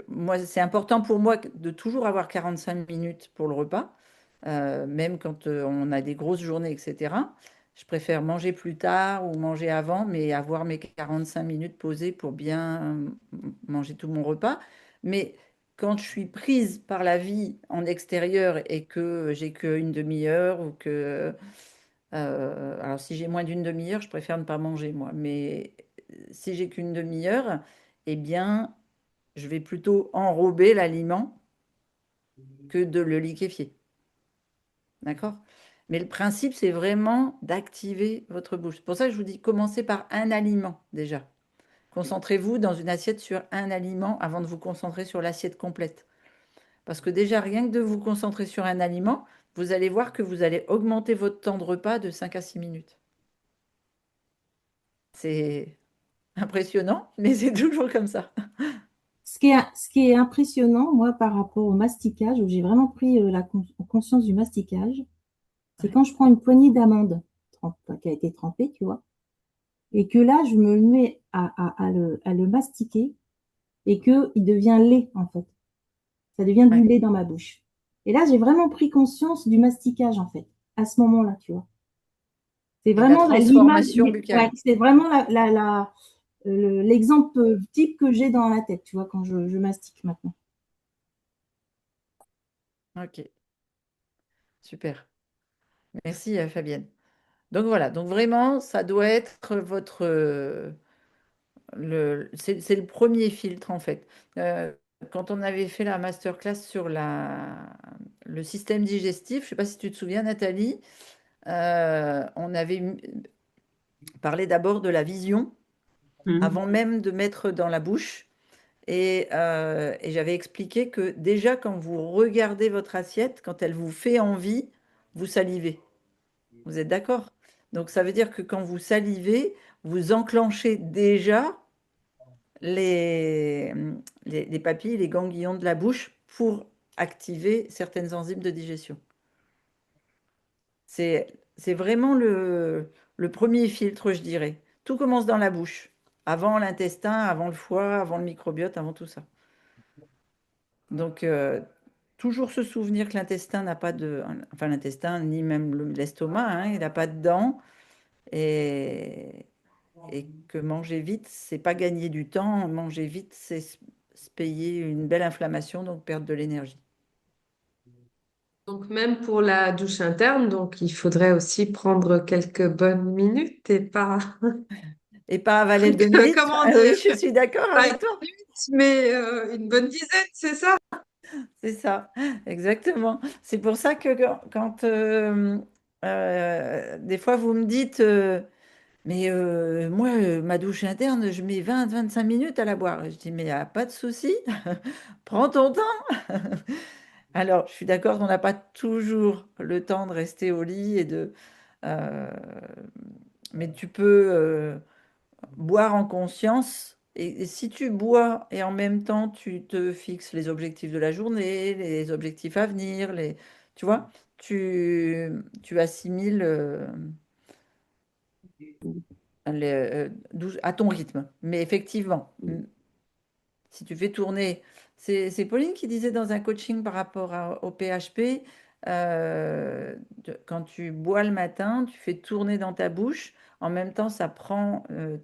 moi, c'est important pour moi de toujours avoir 45 minutes pour le repas, même quand on a des grosses journées, etc. Je préfère manger plus tard ou manger avant, mais avoir mes 45 minutes posées pour bien manger tout mon repas. Mais quand je suis prise par la vie en extérieur et que j'ai qu'une demi-heure ou que alors, si j'ai moins d'une demi-heure, je préfère ne pas manger, moi. Mais si j'ai qu'une demi-heure, eh bien, je vais plutôt enrober l'aliment que de le liquéfier. D'accord? Mais le principe, c'est vraiment d'activer votre bouche. C'est pour ça que je vous dis, commencez par un aliment déjà. Concentrez-vous dans une assiette sur un aliment avant de vous concentrer sur l'assiette complète. Parce que déjà, rien que de vous concentrer sur un aliment, vous allez voir que vous allez augmenter votre temps de repas de 5 à 6 minutes. C'est impressionnant, mais c'est toujours comme ça. Ce qui est impressionnant, moi, par rapport au masticage, où j'ai vraiment pris conscience du masticage, c'est Ouais. quand je prends une poignée d'amandes qui a été trempée, tu vois, et que là, je me mets à le mastiquer et qu'il devient lait, en fait. Ça devient du Ouais. lait dans ma bouche. Et là, j'ai vraiment pris conscience du masticage, en fait, à ce moment-là, tu vois. C'est Et de la vraiment l'image, transformation ouais, buccale. c'est vraiment l'exemple type que j'ai dans la tête, tu vois, quand je mastique maintenant. Ok, super. Merci, Fabienne. Donc voilà, donc vraiment, ça doit être c'est le premier filtre en fait. Euh, Quand on avait fait la masterclass sur le système digestif, je ne sais pas si tu te souviens, Nathalie, on avait parlé d'abord de la vision Mhm. avant même de mettre dans la bouche. Et j'avais expliqué que déjà, quand vous regardez votre assiette, quand elle vous fait envie, vous salivez. Vous êtes d'accord? Donc, ça veut dire que quand vous salivez, vous enclenchez déjà les, les papilles, les ganglions de la bouche pour activer certaines enzymes de digestion. C'est vraiment le premier filtre, je dirais. Tout commence dans la bouche, avant l'intestin, avant le foie, avant le microbiote, avant tout ça. Donc, toujours se souvenir que l'intestin n'a pas de... Enfin, l'intestin, ni même l'estomac, hein, il n'a pas de dents. Et que manger vite, c'est pas gagner du temps. Manger vite, c'est se payer une belle inflammation, donc perdre de l'énergie. Donc, même pour la douche interne, donc il faudrait aussi prendre quelques bonnes minutes et pas, Et pas avaler le demi-litre. comment Ah oui, dire, je suis d'accord pas une avec toi. minute, mais une bonne dizaine, c'est ça? C'est ça, exactement. C'est pour ça que quand, des fois vous me dites, mais moi, ma douche interne, je mets 20-25 minutes à la boire. Je dis, mais il n'y a pas de souci, prends ton temps. Alors, je suis d'accord qu'on n'a pas toujours le temps de rester au lit euh, mais tu peux boire en conscience. Et si tu bois et en même temps tu te fixes les objectifs de la journée, les objectifs à venir, tu vois, tu assimiles à ton rythme. Mais effectivement, si tu fais tourner, c'est Pauline qui disait dans un coaching par rapport au PHP, quand tu bois le matin, tu fais tourner dans ta bouche. En même temps, ça prend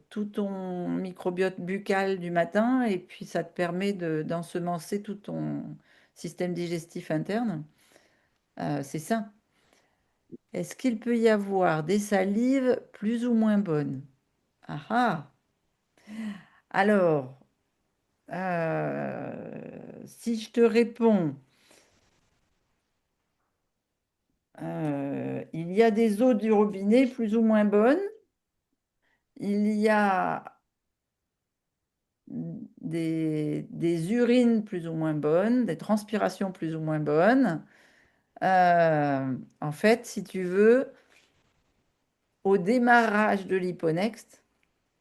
tout ton microbiote buccal du matin et puis ça te permet d'ensemencer tout ton système digestif interne. C'est ça. Est-ce qu'il peut y avoir des salives plus ou moins bonnes? Ah ah. Alors, si je te réponds, il y a des eaux du robinet plus ou moins bonnes, il y a des urines plus ou moins bonnes, des transpirations plus ou moins bonnes. En fait, si tu veux, au démarrage de l'hyponext,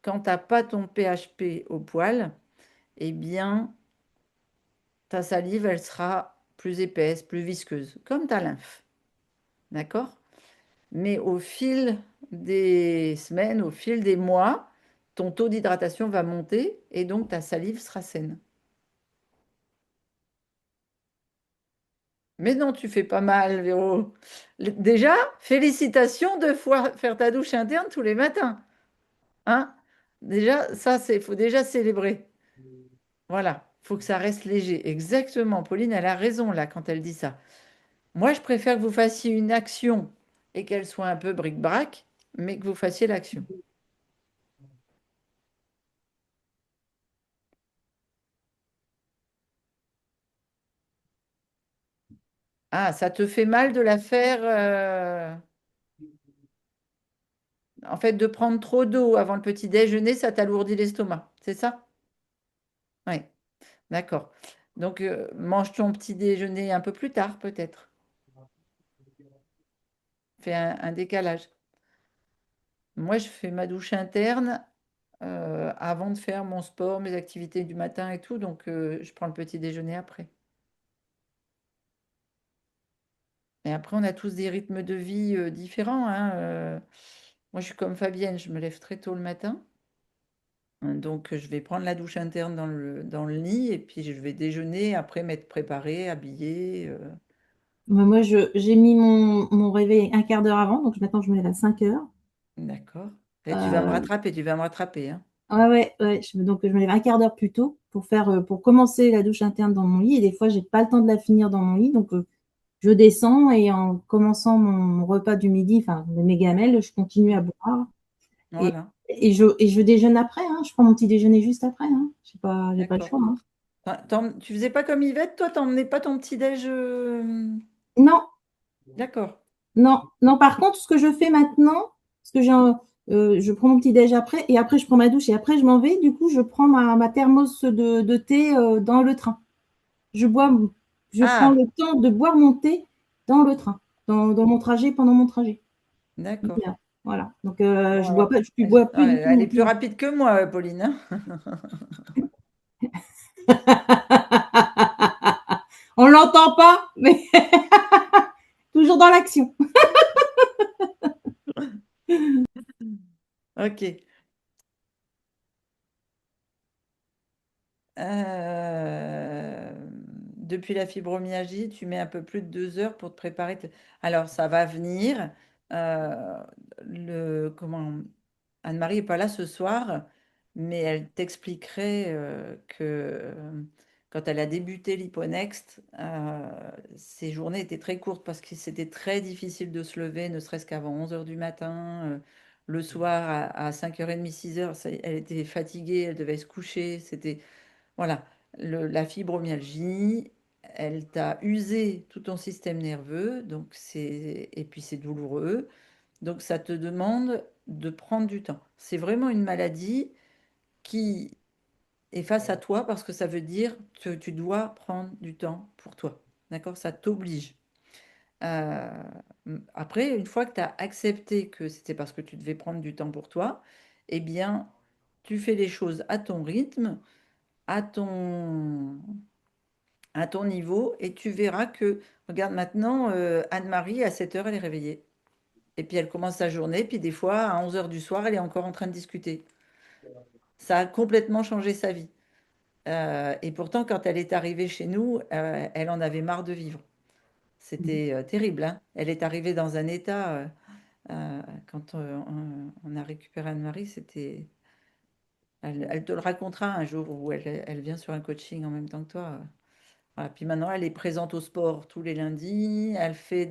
quand tu n'as pas ton PHP au poil, eh bien, ta salive, elle sera plus épaisse, plus visqueuse, comme ta lymphe. D'accord? Mais au fil des semaines, au fil des mois, ton taux d'hydratation va monter et donc ta salive sera saine. Mais non, tu fais pas mal, Véro. Déjà, félicitations de faire ta douche interne tous les matins. Hein? Déjà, ça, c'est, faut déjà célébrer. Voilà, faut que ça reste léger. Exactement. Pauline, elle a raison là quand elle dit ça. Moi, je préfère que vous fassiez une action et qu'elle soit un peu bric-brac, mais que vous fassiez l'action. Ah, ça te fait mal de la faire, en fait, de prendre trop d'eau avant le petit déjeuner, ça t'alourdit l'estomac, c'est ça? Oui, d'accord. Donc, mange ton petit déjeuner un peu plus tard, peut-être. Fais un décalage. Moi, je fais ma douche interne avant de faire mon sport, mes activités du matin et tout, donc je prends le petit déjeuner après. Et après, on a tous des rythmes de vie différents, hein. Moi, je suis comme Fabienne, je me lève très tôt le matin. Donc, je vais prendre la douche interne dans le lit et puis je vais déjeuner, après m'être préparée, habillée. Moi, j'ai mis mon réveil un quart d'heure avant, donc maintenant je me lève à 5 heures. D'accord. Et tu vas me Euh, rattraper, tu vas me rattraper, hein. ouais. Donc je me lève un quart d'heure plus tôt pour commencer la douche interne dans mon lit. Et des fois, j'ai pas le temps de la finir dans mon lit, donc je descends et en commençant mon repas du midi, enfin mes gamelles, je continue à boire et, Voilà, et je déjeune après. Hein. Je prends mon petit déjeuner juste après. Hein. J'ai pas le d'accord. choix. Hein. Tu faisais pas comme Yvette, toi, t'emmenais pas ton petit-déj Non, D'accord, non. Par contre, ce que je fais maintenant, parce que je prends mon petit déj après et après je prends ma douche et après je m'en vais. Du coup, je prends ma thermos de thé dans le train. Je bois, je prends Ah, le temps de boire mon thé dans le train, dans mon trajet, pendant mon trajet. d'accord. Voilà. Donc, Bon, je alors, ne bois plus du tout elle non est plus plus. rapide que moi, Pauline, hein. On l'entend pas, mais toujours dans l'action. Ok. Depuis la fibromyalgie, tu mets un peu plus de 2 heures pour te préparer. Alors, ça va venir. Euh, comment, Anne-Marie n'est pas là ce soir, mais elle t'expliquerait que quand elle a débuté l'Hyponext, ses journées étaient très courtes parce que c'était très difficile de se lever, ne serait-ce qu'avant 11 heures du matin. Le soir, à 5h30, 6 heures, elle était fatiguée, elle devait se coucher. C'était, voilà, la fibromyalgie, elle t'a usé tout ton système nerveux, et puis c'est douloureux. Donc ça te demande de prendre du temps. C'est vraiment une maladie qui est face à toi parce que ça veut dire que tu dois prendre du temps pour toi. D'accord? Ça t'oblige. Euh, Après, une fois que tu as accepté que c'était parce que tu devais prendre du temps pour toi, eh bien, tu fais les choses à ton rythme, à ton, à ton niveau, et tu verras que, regarde maintenant, Anne-Marie, à 7 heures, elle est réveillée. Et puis elle commence sa journée, puis des fois, à 11 heures du soir, elle est encore en train de discuter. Ça a complètement changé sa vie. Et pourtant, quand elle est arrivée chez nous, elle en avait marre de vivre. C'était terrible, hein. Elle est arrivée dans un état, quand on a récupéré Anne-Marie, c'était... Elle te le racontera un jour où elle vient sur un coaching en même temps que toi. Voilà. Puis maintenant, elle est présente au sport tous les lundis. Elle fait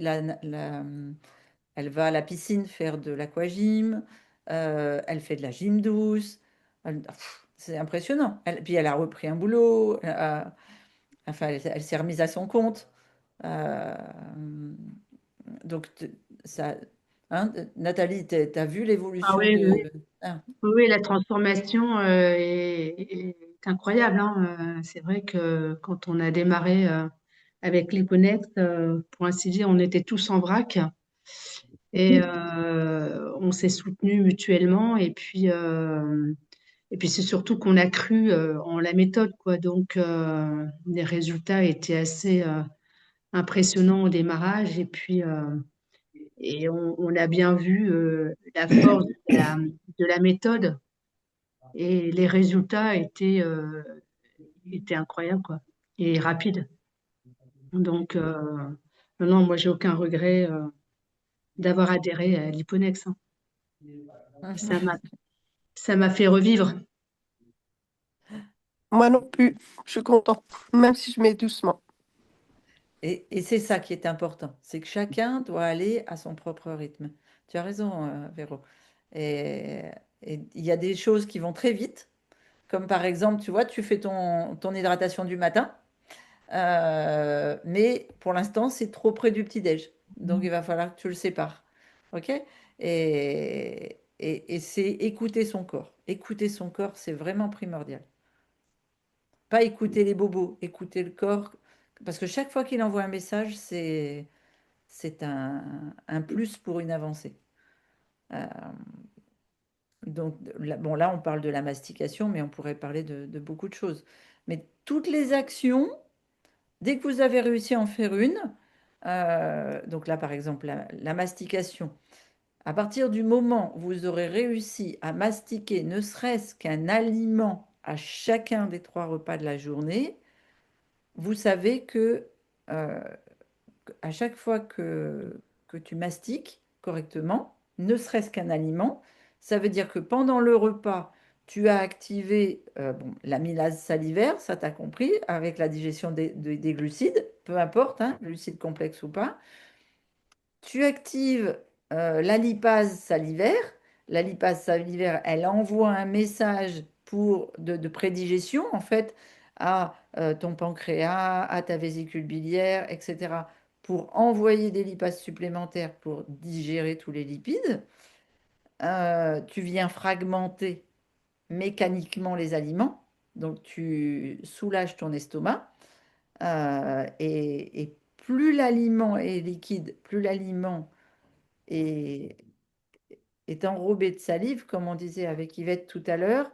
elle va à la piscine faire de l'aquagym. Elle fait de la gym douce. C'est impressionnant. Puis elle a repris un boulot. Enfin, elle s'est remise à son compte. Euh, donc, ça, hein, Nathalie, t'as vu Ah l'évolution oui, de... oui, Ah, oui, oui, la transformation est incroyable, hein. C'est vrai que quand on a démarré avec l'Econext, pour ainsi dire, on était tous en vrac et on s'est soutenus mutuellement. Et puis c'est surtout qu'on a cru en la méthode, quoi. Donc, les résultats étaient assez impressionnants au démarrage. Et on a bien vu la force de la méthode. Et les résultats étaient incroyables, quoi, et rapides. Donc, non, non, moi, j'ai aucun regret d'avoir adhéré à l'Hyponex, hein. Ça m'a, ça m'a fait revivre. Moi non plus, je suis contente, même si je mets doucement. et c'est ça qui est important, c'est que chacun doit aller à son propre rythme. Tu as raison, Véro. Et, et il y a des choses qui vont très vite, comme par exemple, tu vois, tu fais ton hydratation du matin, mais pour l'instant, c'est trop près du petit-déj. Donc, il va falloir que tu le sépares. OK? Et c'est écouter son corps. Écouter son corps, c'est vraiment primordial. Pas écouter les bobos, écouter le corps. Parce que chaque fois qu'il envoie un message, c'est un plus pour une avancée. Euh, donc, là, bon, là, on parle de la mastication, mais on pourrait parler de beaucoup de choses. Mais toutes les actions, dès que vous avez réussi à en faire une, donc là, par exemple, la mastication, à partir du moment où vous aurez réussi à mastiquer ne serait-ce qu'un aliment à chacun des 3 repas de la journée, vous savez que euh, à chaque fois que tu mastiques correctement, ne serait-ce qu'un aliment, ça veut dire que pendant le repas, tu as activé bon, l'amylase salivaire, ça t'as compris, avec la digestion des glucides, peu importe, hein, glucides complexes ou pas. Tu actives la lipase salivaire. La lipase salivaire, elle envoie un message de prédigestion, en fait, à ton pancréas, à ta vésicule biliaire, etc., pour envoyer des lipases supplémentaires pour digérer tous les lipides. Tu viens fragmenter mécaniquement les aliments, donc tu soulages ton estomac. Et plus l'aliment est liquide, plus l'aliment est, est enrobé de salive, comme on disait avec Yvette tout à l'heure,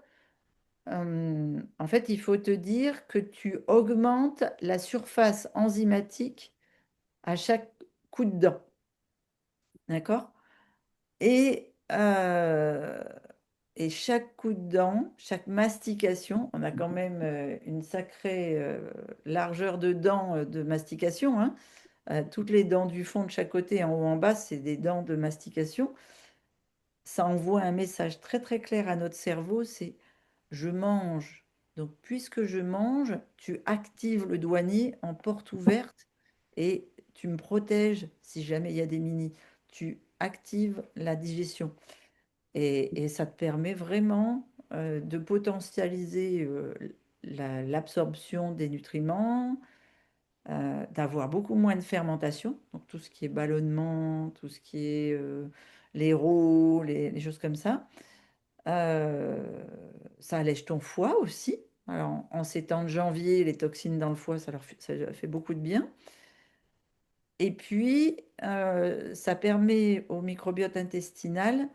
en fait, il faut te dire que tu augmentes la surface enzymatique à chaque coup de dent. D'accord? Et, et chaque coup de dent, chaque mastication, on a quand même une sacrée largeur de dents de mastication, hein. Toutes les dents du fond de chaque côté, en haut en bas, c'est des dents de mastication. Ça envoie un message très très clair à notre cerveau, c'est je mange. Donc puisque je mange, tu actives le douanier en porte ouverte et tu me protèges si jamais il y a des mini. Tu actives la digestion. Et ça te permet vraiment de potentialiser l'absorption des nutriments, d'avoir beaucoup moins de fermentation, donc tout ce qui est ballonnement, tout ce qui est les rots, les choses comme ça. Euh, Ça allège ton foie aussi. Alors, en ces temps de janvier, les toxines dans le foie, ça leur fait beaucoup de bien. Et puis, ça permet au microbiote intestinal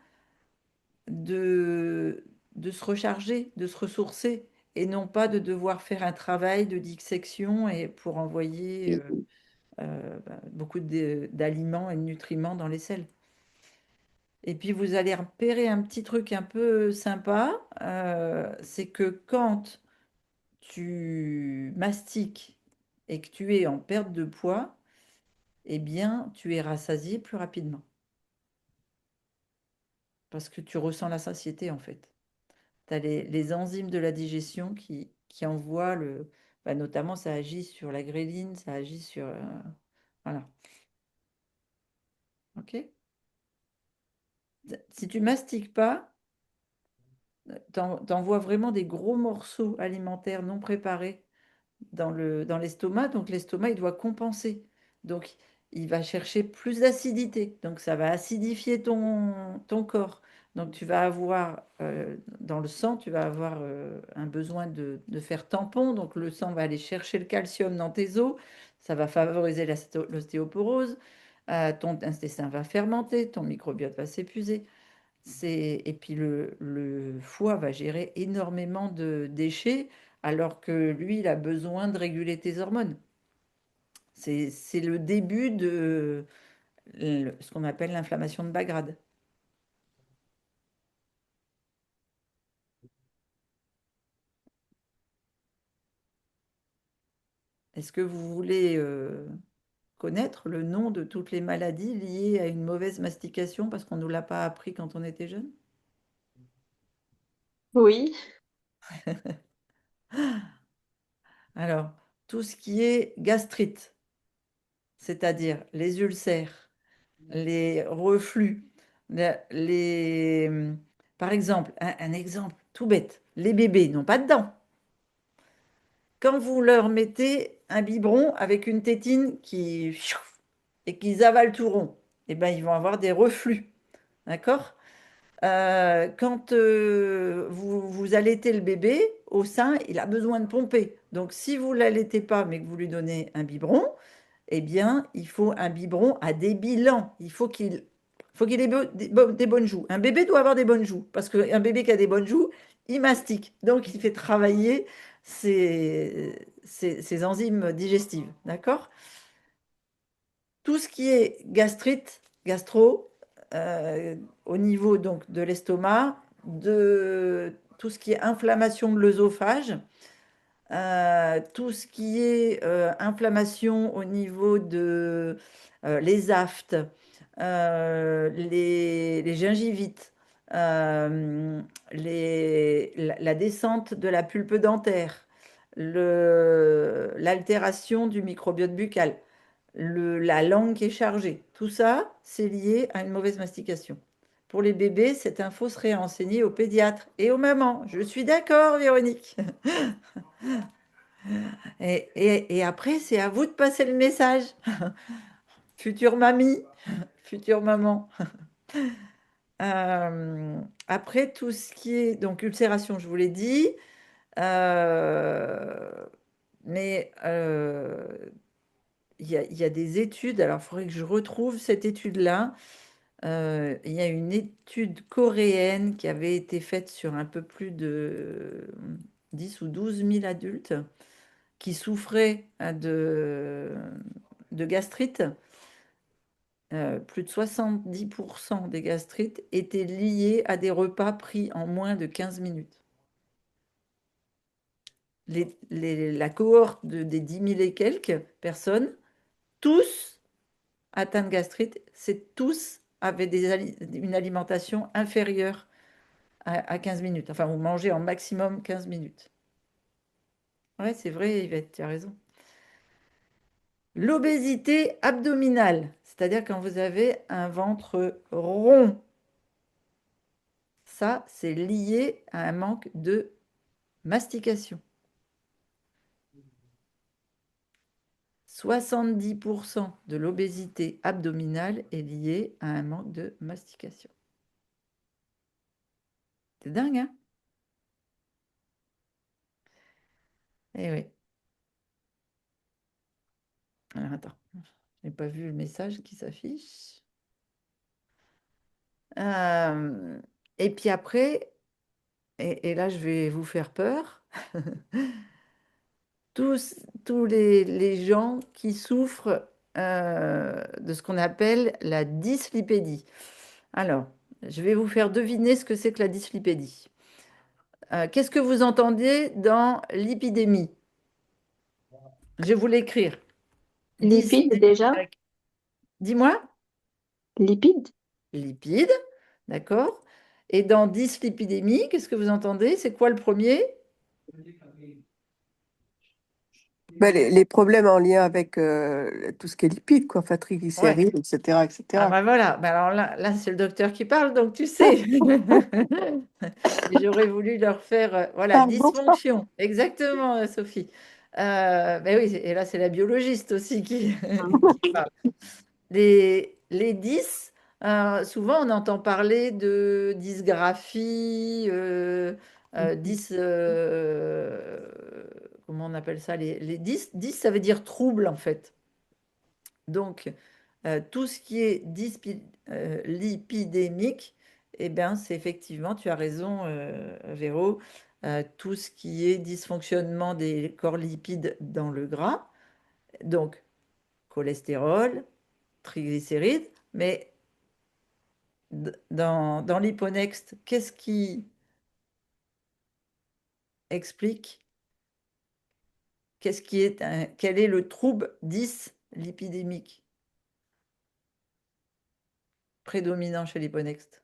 de, de se recharger, de se ressourcer, et non pas de devoir faire un travail de dissection et pour envoyer beaucoup d'aliments et de nutriments dans les selles. Et puis vous allez repérer un petit truc un peu sympa, c'est que quand tu mastiques et que tu es en perte de poids, eh bien tu es rassasié plus rapidement parce que tu ressens la satiété en fait. Tu as les enzymes de la digestion qui envoient bah, notamment ça agit sur la gréline, ça agit sur... voilà, ok? Si tu mastiques pas, t'envoies vraiment des gros morceaux alimentaires non préparés dans l'estomac. Donc l'estomac, il doit compenser. Donc il va chercher plus d'acidité. Donc ça va acidifier ton corps. Donc tu vas avoir dans le sang, tu vas avoir un besoin de faire tampon. Donc le sang va aller chercher le calcium dans tes os. Ça va favoriser l'ostéoporose. Ton intestin va fermenter, ton microbiote va s'épuiser. Et puis le foie va gérer énormément de déchets alors que lui, il a besoin de réguler tes hormones. C'est le début de ce qu'on appelle l'inflammation de bas grade. Est-ce que vous voulez connaître le nom de toutes les maladies liées à une mauvaise mastication parce qu'on ne nous l'a pas appris quand on était jeune? Oui, Alors, tout ce qui est gastrite, c'est-à-dire les ulcères, les reflux, les, par exemple, un exemple tout bête, les bébés n'ont pas de dents. Quand vous leur mettez un biberon avec une tétine qui et qu'ils avalent tout rond, eh ben, ils vont avoir des reflux. D'accord? Quand vous allaitez le bébé au sein, il a besoin de pomper. Donc, si vous ne l'allaitez pas, mais que vous lui donnez un biberon, eh bien, il faut un biberon à débit lent. Il faut qu'il ait des bonnes joues. Un bébé doit avoir des bonnes joues, parce qu'un bébé qui a des bonnes joues, il mastique. Donc, il fait travailler ses enzymes digestives. D'accord? Tout ce qui est gastrite, gastro, au niveau donc de l'estomac, de tout ce qui est inflammation de l'œsophage, tout ce qui est inflammation au niveau de les aftes, les gingivites, la descente de la pulpe dentaire, l'altération du microbiote buccal, la langue qui est chargée. Tout ça, c'est lié à une mauvaise mastication. Pour les bébés, cette info serait à enseigner aux pédiatres et aux mamans. Je suis d'accord, Véronique. Et après, c'est à vous de passer le message. Future mamie, future maman. Après, tout ce qui est donc ulcération, je vous l'ai dit. Euh, mais il y a des études. Alors, il faudrait que je retrouve cette étude-là. Il y a une étude coréenne qui avait été faite sur un peu plus de 10 ou 12 000 adultes qui souffraient de gastrite. Plus de 70% des gastrites étaient liées à des repas pris en moins de 15 minutes. La cohorte des 10 000 et quelques personnes, tous atteints de gastrite, tous avaient une alimentation inférieure à 15 minutes. Enfin, vous mangez en maximum 15 minutes. Ouais, c'est vrai, Yvette, tu as raison. L'obésité abdominale, c'est-à-dire quand vous avez un ventre rond, ça, c'est lié à un manque de mastication. 70% de l'obésité abdominale est liée à un manque de mastication. C'est dingue, hein? Eh oui. Alors, attends, je n'ai pas vu le message qui s'affiche. Et puis après, et là, je vais vous faire peur. Tous les gens qui souffrent de ce qu'on appelle la dyslipédie. Alors, je vais vous faire deviner ce que c'est que la dyslipédie. Qu'est-ce que vous entendez dans l'épidémie? Je vais vous l'écrire. Lipides déjà? Dis-moi. Lipides? Lipides, d'accord. Et dans dyslipidémie, qu'est-ce que vous entendez? C'est quoi le premier? Ben, les problèmes en lien avec tout ce qui est lipides, quoi, enfin, Ouais. triglycérides, etc., etc. Ah ben voilà, ben alors là c'est le docteur qui parle, donc tu sais. Et j'aurais voulu leur faire, voilà, Pardon. dysfonction. Exactement, Sophie. Ben oui, et là c'est la biologiste aussi qui parle. Les 10, souvent on entend parler de dysgraphie, 10, comment on appelle ça? Les 10, ça veut dire trouble en fait. Donc, tout ce qui est lipidémique, eh bien, c'est effectivement, tu as raison, Véro, tout ce qui est dysfonctionnement des corps lipides dans le gras, donc cholestérol, triglycérides, mais dans l'hyponext, qu'est-ce qui explique, quel est le trouble dyslipidémique prédominant chez l'hyponext?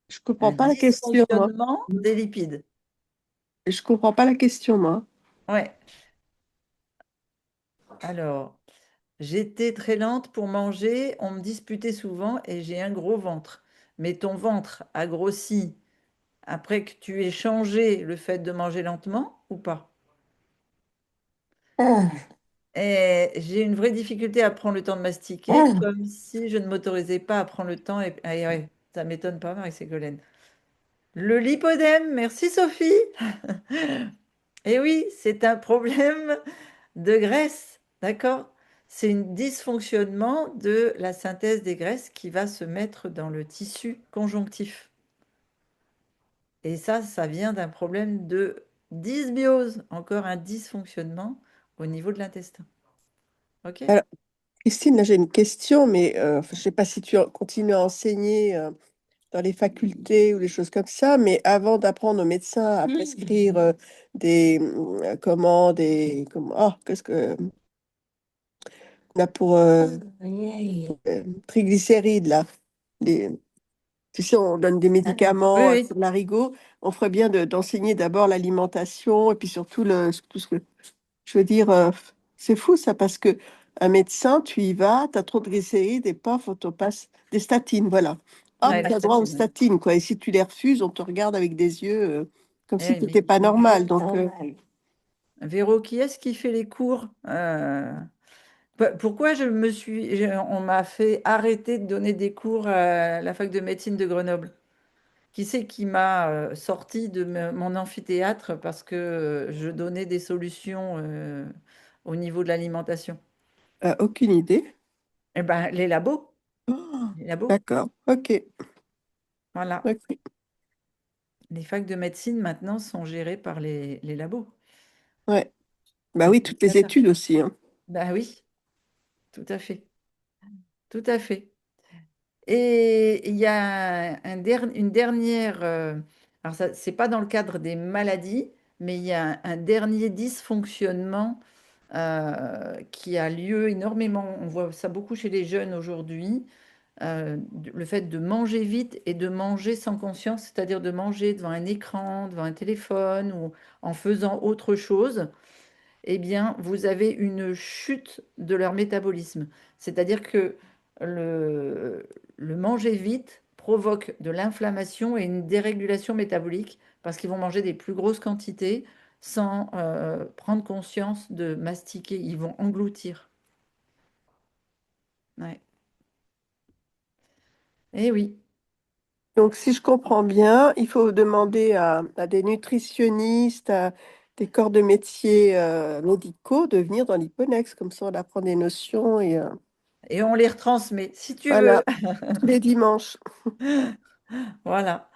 Je comprends Un pas la question, moi. dysfonctionnement des lipides. Je comprends pas la question, moi. Ouais. Alors, j'étais très lente pour manger, on me disputait souvent et j'ai un gros ventre. Mais ton ventre a grossi après que tu aies changé le fait de manger lentement ou pas? Et j'ai une vraie difficulté à prendre le temps de mastiquer, comme si je ne m'autorisais pas à prendre le temps. Et ouais, ça m'étonne pas, Marie-Ségolène. Le lipodème, merci Sophie. Et oui, c'est un problème de graisse, d'accord? C'est un dysfonctionnement de la synthèse des graisses qui va se mettre dans le tissu conjonctif. Et ça vient d'un problème de dysbiose, encore un dysfonctionnement au niveau de l'intestin. OK? Alors, Christine, là, j'ai une question, mais je sais pas si tu continues à enseigner dans les facultés ou des choses comme ça, mais avant d'apprendre aux médecins à prescrire qu'est-ce que là pour triglycérides là, les, tu sais, on donne des médicaments Oui, sur l'arigot. On ferait bien d'enseigner d'abord l'alimentation et puis surtout tout ce que je veux dire. C'est fou ça parce que un médecin, tu y vas, tu as trop de glycérides et paf, on te passe des statines, voilà. Hop, ouais, tu as droit aux statine, ouais. statines, quoi. Et si tu les refuses, on te regarde avec des yeux comme Eh si oui, tu mais n'étais pas normal. Donc, Véro, qui est-ce qui fait les cours? Pourquoi on m'a fait arrêter de donner des cours à la fac de médecine de Grenoble? Qui c'est qui m'a sorti de mon amphithéâtre parce que je donnais des solutions au niveau de l'alimentation? aucune idée. Eh ben, les labos. les labos. d'accord. Ok. Voilà. Ok. Les facs de médecine maintenant sont gérées par les labos. Ouais. Bah Et oui, c'est toutes très les bien. études aussi, hein. Bah oui, tout à fait. Tout à fait. Et il y a une dernière, alors ça, c'est pas dans le cadre des maladies, mais il y a un dernier dysfonctionnement qui a lieu énormément. On voit ça beaucoup chez les jeunes aujourd'hui. Le fait de manger vite et de manger sans conscience, c'est-à-dire de manger devant un écran, devant un téléphone ou en faisant autre chose, eh bien, vous avez une chute de leur métabolisme. C'est-à-dire que le, le manger vite provoque de l'inflammation et une dérégulation métabolique parce qu'ils vont manger des plus grosses quantités sans prendre conscience de mastiquer. Ils vont engloutir. Ouais. Eh oui. Donc, si je comprends bien, il faut demander à des nutritionnistes, à des corps de métiers médicaux de venir dans l'Hyponex. Comme ça, on apprend des notions et Et on les retransmet, si tu veux. voilà, tous les dimanches. Voilà.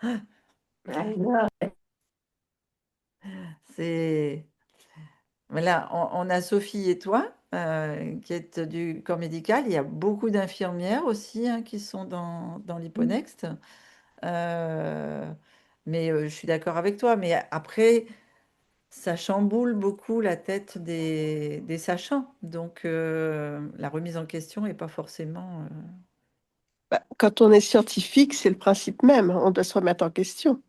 C'est... Voilà, on a Sophie et toi, qui êtes du corps médical. Il y a beaucoup d'infirmières aussi hein, qui sont dans l'Hyponext. Euh, mais je suis d'accord avec toi. Mais après, ça chamboule beaucoup la tête des sachants. Donc, la remise en question n'est pas forcément... Bah, quand on est scientifique, c'est le principe même. On doit se remettre en question.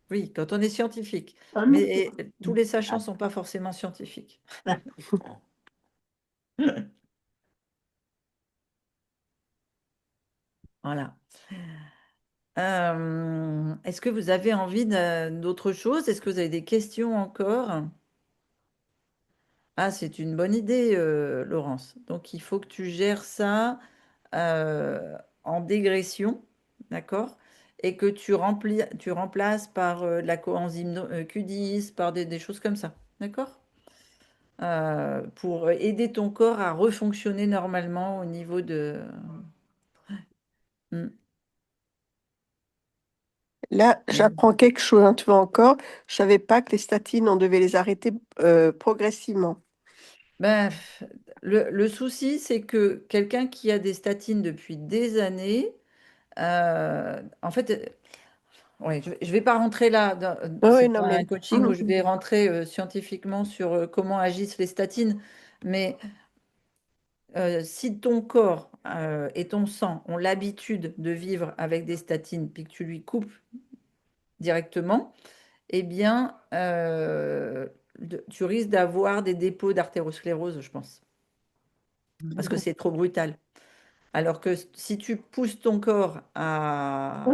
Oui, quand on est scientifique. Mais tous les sachants ne sont pas forcément scientifiques. Voilà. Est-ce que vous avez envie d'autre chose? Est-ce que vous avez des questions encore? Ah, c'est une bonne idée, Laurence. Donc, il faut que tu gères ça en dégression, d'accord? Et que tu remplaces par de la coenzyme Q10, par des choses comme ça, d'accord? Pour aider ton corps à refonctionner normalement au niveau de... Hmm. Là, j'apprends quelque chose, hein, tu vois encore. Je savais pas que les statines, on devait les arrêter progressivement. Ben, le souci, c'est que quelqu'un qui a des statines depuis des années, en fait, ouais, je vais pas rentrer là, Oui, oui, c'est non, pas un mais coaching où je vais rentrer scientifiquement sur comment agissent les statines, mais si ton corps et ton sang ont l'habitude de vivre avec des statines, puis que tu lui coupes directement, eh bien, tu risques d'avoir des dépôts d'artérosclérose, je pense, parce que c'est trop brutal. Alors que si tu pousses ton corps à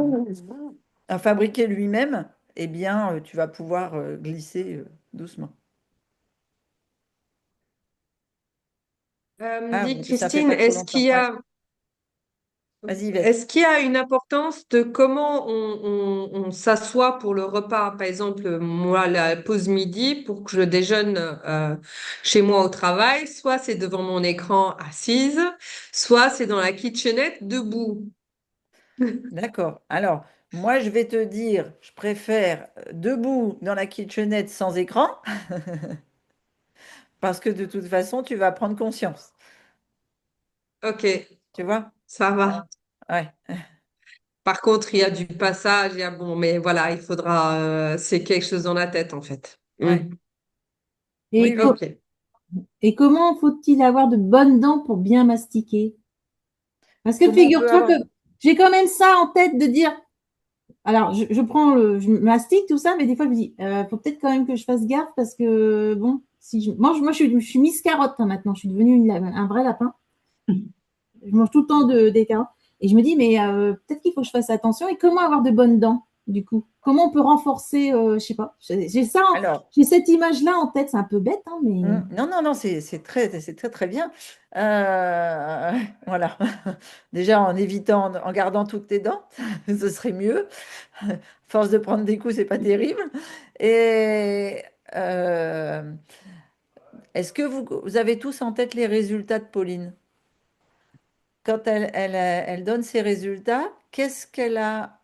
fabriquer lui-même, eh bien, tu vas pouvoir glisser doucement. Me Ah, dit oui, ça fait Christine, pas trop longtemps. Ouais. Vas-y, Yvette. est-ce qu'il y a une importance de comment on s'assoit pour le repas? Par exemple, moi, la pause midi, pour que je déjeune chez moi au travail, soit c'est devant mon écran assise, soit c'est dans la kitchenette debout. D'accord. Alors, moi, je vais te dire, je préfère debout dans la kitchenette sans écran, parce que de toute façon, tu vas prendre conscience. Ok, Tu vois? ça va. Ouais. Par contre, il y a du passage, il y a bon, mais voilà, il faudra, c'est quelque chose dans la tête en fait. Ouais. Oui, Et, oui. Ok. et comment faut-il avoir de bonnes dents pour bien mastiquer? Parce que Comment on peut figure-toi que avoir... j'ai quand même ça en tête de dire, alors je mastique tout ça, mais des fois je me dis, faut peut-être quand même que je fasse gaffe parce que bon, si je mange, moi je suis Miss Carotte hein, maintenant, je suis devenue un vrai lapin. Je mange tout le temps des carottes. Et je me dis, mais peut-être qu'il faut que je fasse attention. Et comment avoir de bonnes dents, du coup? Comment on peut renforcer, je sais pas. Alors, J'ai cette image-là en tête. C'est un peu bête, hein, mais non, non, non, c'est très, très bien. Voilà. Déjà, en évitant, en gardant toutes tes dents, ce serait mieux. Force de prendre des coups, c'est pas terrible. Et est-ce que vous avez tous en tête les résultats de Pauline? quand elle donne ses résultats, qu'est-ce qu'elle a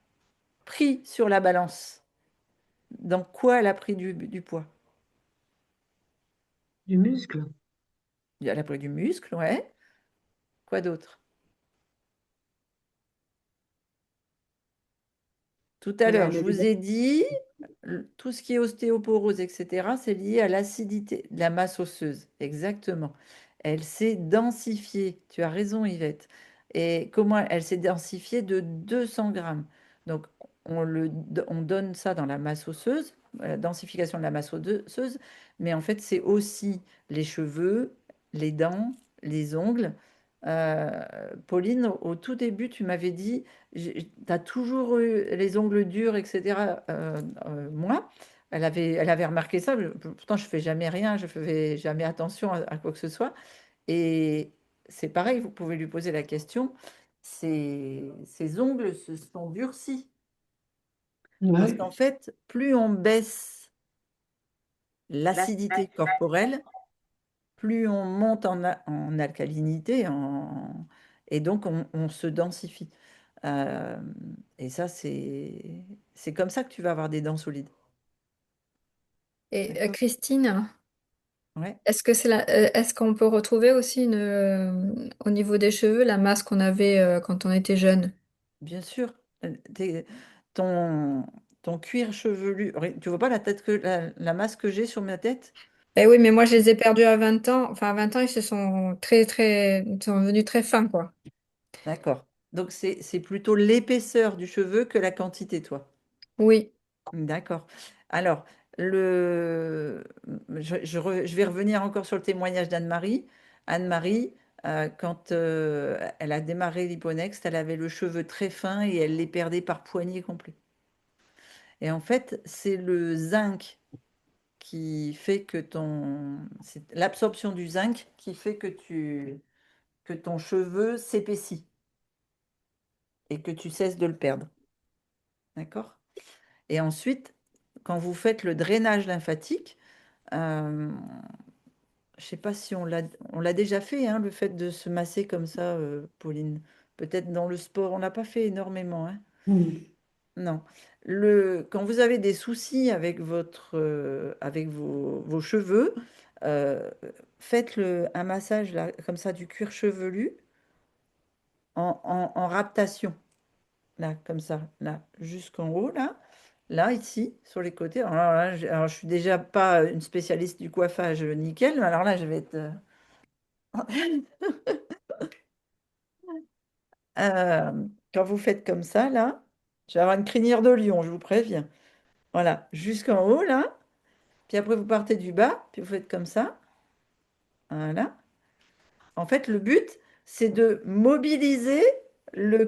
pris sur la balance? Dans quoi elle a pris du poids? Du muscle. Elle a pris du muscle, ouais. Quoi d'autre? Tout à Elle a l'heure, je levé vous ai dit, tout ce qui est ostéoporose, etc., c'est lié à l'acidité de la masse osseuse. Exactement. Elle s'est densifiée. Tu as raison, Yvette. Et comment elle s'est densifiée de 200 grammes. Donc, on donne ça dans la masse osseuse, la densification de la masse osseuse, mais en fait, c'est aussi les cheveux, les dents, les ongles. Euh, Pauline, au tout début, tu m'avais dit tu as toujours eu les ongles durs, etc. Moi, elle avait remarqué ça. Pourtant, je fais jamais rien, je fais jamais attention à quoi que ce soit. Et c'est pareil, vous pouvez lui poser la question. Ses ongles se sont durcis. Parce Ouais. qu'en fait, plus on baisse l'acidité corporelle, plus on monte en alcalinité, et donc on se densifie. Euh, et ça, c'est comme ça que tu vas avoir des dents solides. Et D'accord? Christine, Ouais, est-ce qu'on peut retrouver aussi au niveau des cheveux la masse qu'on avait quand on était jeune? bien sûr. T'es- Ton, ton cuir chevelu, tu vois pas la tête la masse que j'ai sur ma tête? Eh oui, mais moi je les ai perdus à 20 ans. Enfin, à 20 ans, ils se sont ils sont devenus très fins, quoi. D'accord. Donc c'est plutôt l'épaisseur du cheveu que la quantité, toi. Oui. D'accord. Alors, je vais revenir encore sur le témoignage d'Anne-Marie. Anne-Marie, quand elle a démarré l'Hyponext, elle avait le cheveu très fin et elle les perdait par poignée complète. Et en fait, c'est le zinc qui fait que c'est l'absorption du zinc qui fait que ton cheveu s'épaissit et que tu cesses de le perdre. D'accord? Et ensuite, quand vous faites le drainage lymphatique, euh, je sais pas si on l'a déjà fait, hein, le fait de se masser comme ça, Pauline. Peut-être dans le sport, on l'a pas fait énormément, hein. Mm. Non. Quand vous avez des soucis avec avec vos cheveux, euh, faites un massage là, comme ça du cuir chevelu en raptation, là, comme ça, là, jusqu'en haut, là, ici, sur les côtés. Alors là, alors, je suis déjà pas une spécialiste du coiffage nickel, mais alors là, je vais être. Euh, Quand vous faites comme ça, là, je vais avoir une crinière de lion, je vous préviens. Voilà, jusqu'en haut, là. Puis après, vous partez du bas, puis vous faites comme ça. Voilà. En fait, le but, c'est de mobiliser le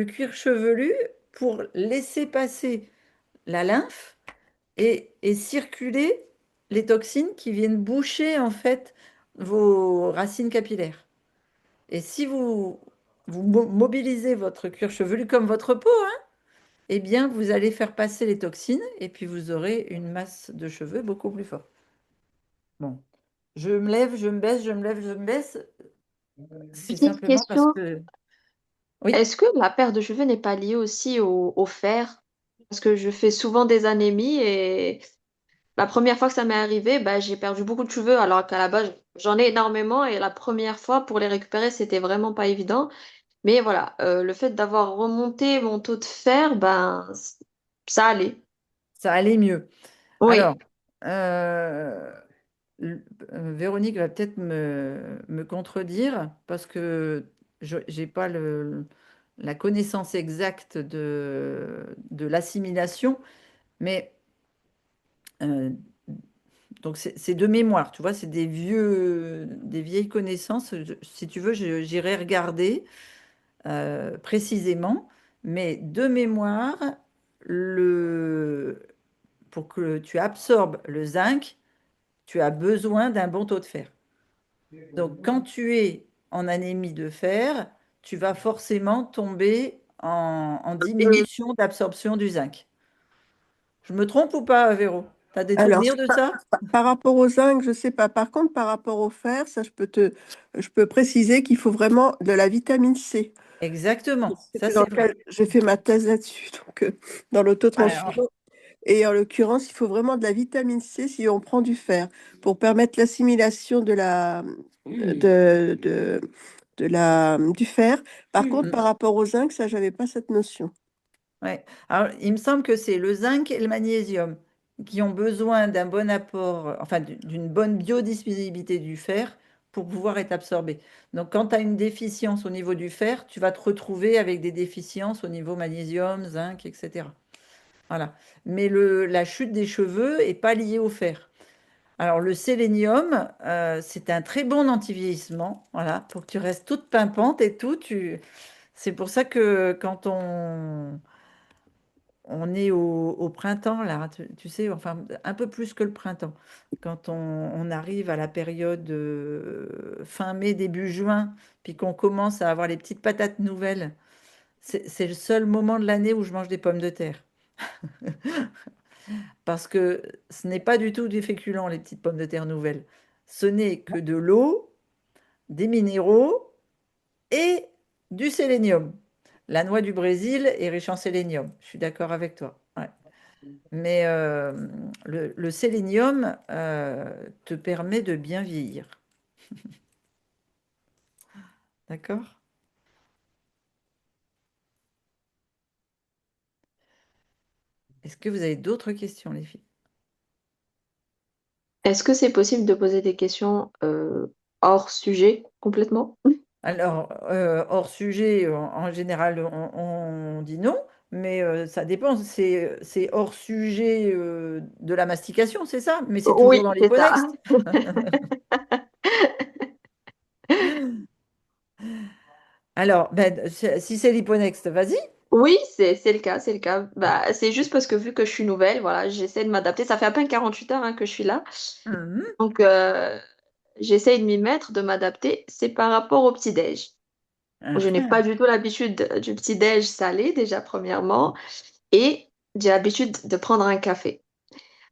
cuir chevelu pour laisser passer la lymphe et circuler les toxines qui viennent boucher, en fait, vos racines capillaires. Et si vous mobilisez votre cuir chevelu comme votre peau, hein, eh bien, vous allez faire passer les toxines et puis vous aurez une masse de cheveux beaucoup plus forte. Bon, je me lève, je me baisse, je me lève, je me baisse. C'est Petite simplement parce question, que, oui, est-ce que la perte de cheveux n'est pas liée aussi au fer? Parce que je fais souvent des anémies et la première fois que ça m'est arrivé, bah, j'ai perdu beaucoup de cheveux alors qu'à la base, j'en ai énormément et la première fois pour les récupérer, c'était vraiment pas évident. Mais voilà, le fait d'avoir remonté mon taux de fer, ben, ça allait. ça allait mieux. Alors, Oui. euh, Véronique va peut-être me contredire parce que je n'ai pas la connaissance exacte de l'assimilation, mais euh, donc c'est de mémoire, tu vois, c'est des vieilles connaissances. Si tu veux, j'irai regarder précisément, mais de mémoire, le, pour que tu absorbes le zinc, tu as besoin d'un bon taux de fer. Donc, quand tu es en anémie de fer, tu vas forcément tomber en diminution d'absorption du zinc. Je me trompe ou pas, Véro? Tu as des Alors, souvenirs de ça? par rapport au zinc, je sais pas. Par contre, par rapport au fer, ça, je peux préciser qu'il faut vraiment de la vitamine C. Exactement, ça C'était c'est vrai. j'ai fait ma thèse là-dessus, donc dans Alors, l'autotransfusion. Et en l'occurrence, il faut vraiment de la vitamine C si on prend du fer pour permettre l'assimilation du fer. Par contre, par rapport au zinc, ça, j'avais pas cette notion. ouais. Alors, il me semble que c'est le zinc et le magnésium qui ont besoin d'un bon apport, enfin d'une bonne biodisponibilité du fer pour pouvoir être absorbés. Donc, quand tu as une déficience au niveau du fer, tu vas te retrouver avec des déficiences au niveau magnésium, zinc, etc. Voilà. Mais la chute des cheveux est pas liée au fer. Alors, le sélénium, c'est un très bon anti-vieillissement, voilà, pour que tu restes toute pimpante et tout. C'est pour ça que quand on est au printemps, là, tu sais, enfin, un peu plus que le printemps. Quand on arrive à la période fin mai, début juin, puis qu'on commence à avoir les petites patates nouvelles, c'est le seul moment de l'année où je mange des pommes de terre. Parce que ce n'est pas du tout des féculents, les petites pommes de terre nouvelles. Ce n'est que de l'eau, des minéraux et du sélénium. La noix du Brésil est riche en sélénium. Je suis d'accord avec toi. Ouais. Mais le sélénium te permet de bien vieillir. D'accord? Est-ce que vous avez d'autres questions, les filles? Est-ce que c'est possible de poser des questions hors sujet complètement? Alors, hors sujet, en général, on dit non, mais ça dépend. C'est hors sujet de la mastication, c'est ça? Mais c'est toujours Oui, dans c'est ça. l'hyponext. Alors, ben, si c'est l'hyponext, vas-y. Oui, c'est le cas, c'est le cas. Bah, c'est juste parce que vu que je suis nouvelle, voilà, j'essaie de m'adapter. Ça fait à peine 48 heures hein, que je suis là. Mhm. Donc, j'essaie de m'y mettre, de m'adapter. C'est par rapport au petit-déj. Je n'ai pas Ah, du tout l'habitude du petit-déj salé, déjà, premièrement. Et j'ai l'habitude de prendre un café.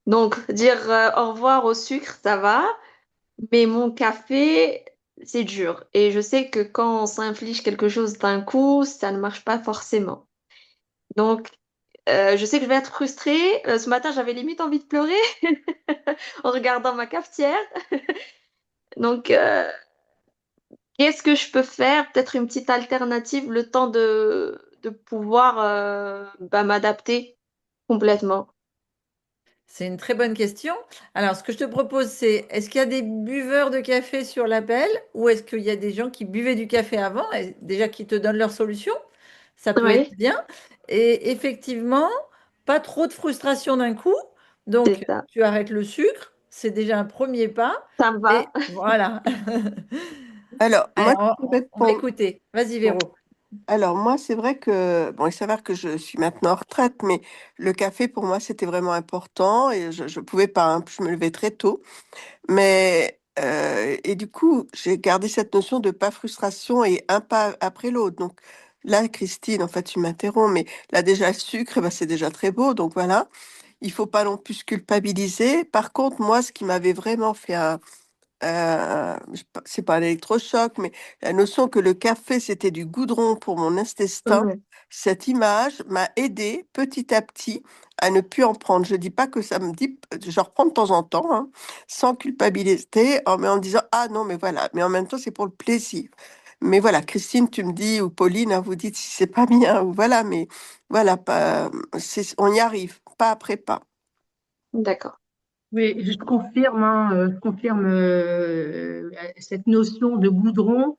Donc, dire au revoir au sucre, ça va. Mais mon café, c'est dur. Et je sais que quand on s'inflige quelque chose d'un coup, ça ne marche pas forcément. Donc, je sais que je vais être frustrée. Ce matin, j'avais limite envie de pleurer en regardant ma cafetière. Donc, qu'est-ce que je peux faire? Peut-être une petite alternative, le temps de pouvoir bah, m'adapter complètement. c'est une très bonne question. Alors, ce que je te propose, c'est est-ce qu'il y a des buveurs de café sur l'appel ou est-ce qu'il y a des gens qui buvaient du café avant et déjà qui te donnent leur solution? Ça peut être Oui, bien. Et effectivement, pas trop de frustration d'un coup. Donc, c'est ça. tu arrêtes le sucre, c'est déjà un premier pas. Ça me Et va. voilà. Alors, moi, Alors, je on va réponds. écouter. Vas-y, Véro. Alors, moi, c'est vrai que, bon, il s'avère que je suis maintenant en retraite, mais le café, pour moi, c'était vraiment important et je pouvais pas, hein, je me levais très tôt. Mais, et du coup, j'ai gardé cette notion de pas frustration et un pas après l'autre. Donc, là, Christine, en fait, tu m'interromps, mais là, déjà, le sucre, eh ben, c'est déjà très beau. Donc, voilà, il faut pas non plus se culpabiliser. Par contre, moi, ce qui m'avait vraiment fait c'est pas un électrochoc, mais la notion que le café, c'était du goudron pour mon intestin, Ouais. cette image m'a aidé petit à petit à ne plus en prendre. Je dis pas que ça me dit, je reprends de temps en temps, hein, sans culpabilité, mais en disant, ah non, mais voilà, mais en même temps, c'est pour le plaisir. Mais voilà, Christine, tu me dis, ou Pauline, hein, vous dites si c'est pas bien, ou voilà, mais voilà, pas, on y arrive, pas après pas. D'accord. Oui, je confirme, hein, je confirme cette notion de goudron,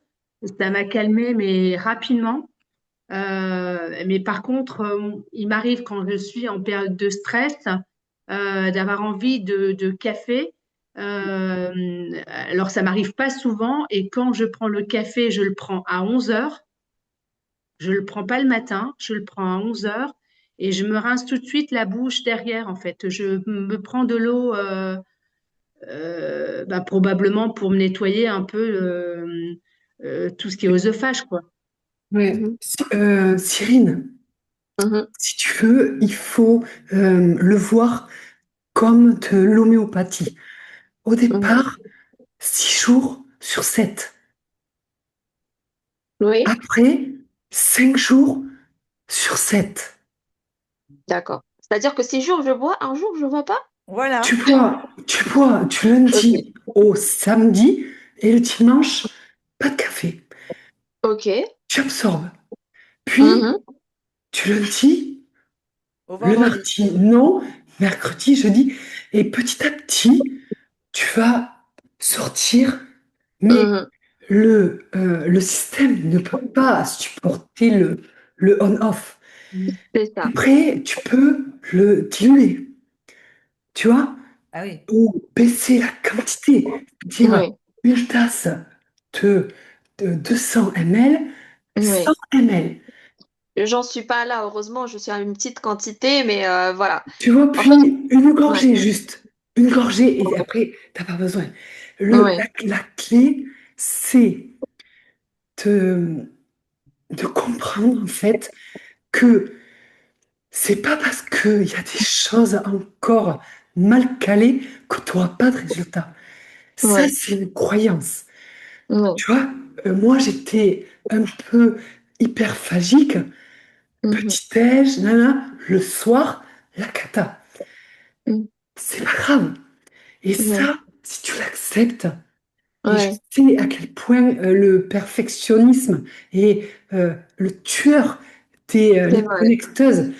ça m'a calmé, mais rapidement. Mais par contre, il m'arrive quand je suis en période de stress d'avoir envie de café. Alors, ça m'arrive pas souvent, et quand je prends le café, je le prends à 11 heures. Je le prends pas le matin, je le prends à 11 heures et je me rince tout de suite la bouche derrière, en fait. Je me prends de l'eau. Bah, probablement pour me nettoyer un peu tout ce qui est oesophage, quoi. Ouais. Mhm. Cyrine, Mhm. si tu veux, il faut le voir. comme de l'homéopathie. Au Mhm. départ, 6 jours sur 7. Oui, Après, 5 jours sur 7. d'accord. C'est-à-dire que 6 jours je bois, un jour je bois pas? Voilà. Tu bois du Ok, lundi au samedi et le dimanche, pas de café. ok. Tu absorbes. Puis, Mhm. du lundi, Au le vendredi. mardi, non, mercredi, jeudi. Et petit à petit, tu vas sortir, mais Mhm. le système ne peut pas supporter le on-off. C'est ça. Après, tu peux le diluer, tu vois, Ah oui. ou baisser la quantité. Dire Oui, une tasse de, de 200 ml, 100 oui. ml. J'en suis pas là, heureusement, je suis à une petite quantité, mais voilà. Tu vois, En fait, puis une ouais. gorgée juste. Une gorgée, et après, t'as pas besoin. Ouais. La clé, c'est de, de comprendre, en fait, que c'est pas parce qu'il y a des choses encore mal calées que tu n'auras pas de résultat. Ça, Ouais. c'est une croyance. Ouais. Tu vois, moi, j'étais un peu hyperphagique. Mhm. Petit-déj, nana, le soir, la cata. Mhm. C'est pas grave. Et Ouais. ça, si tu l'acceptes, et je Ouais. sais à quel point le perfectionnisme est le tueur des C'est vrai. connecteuses.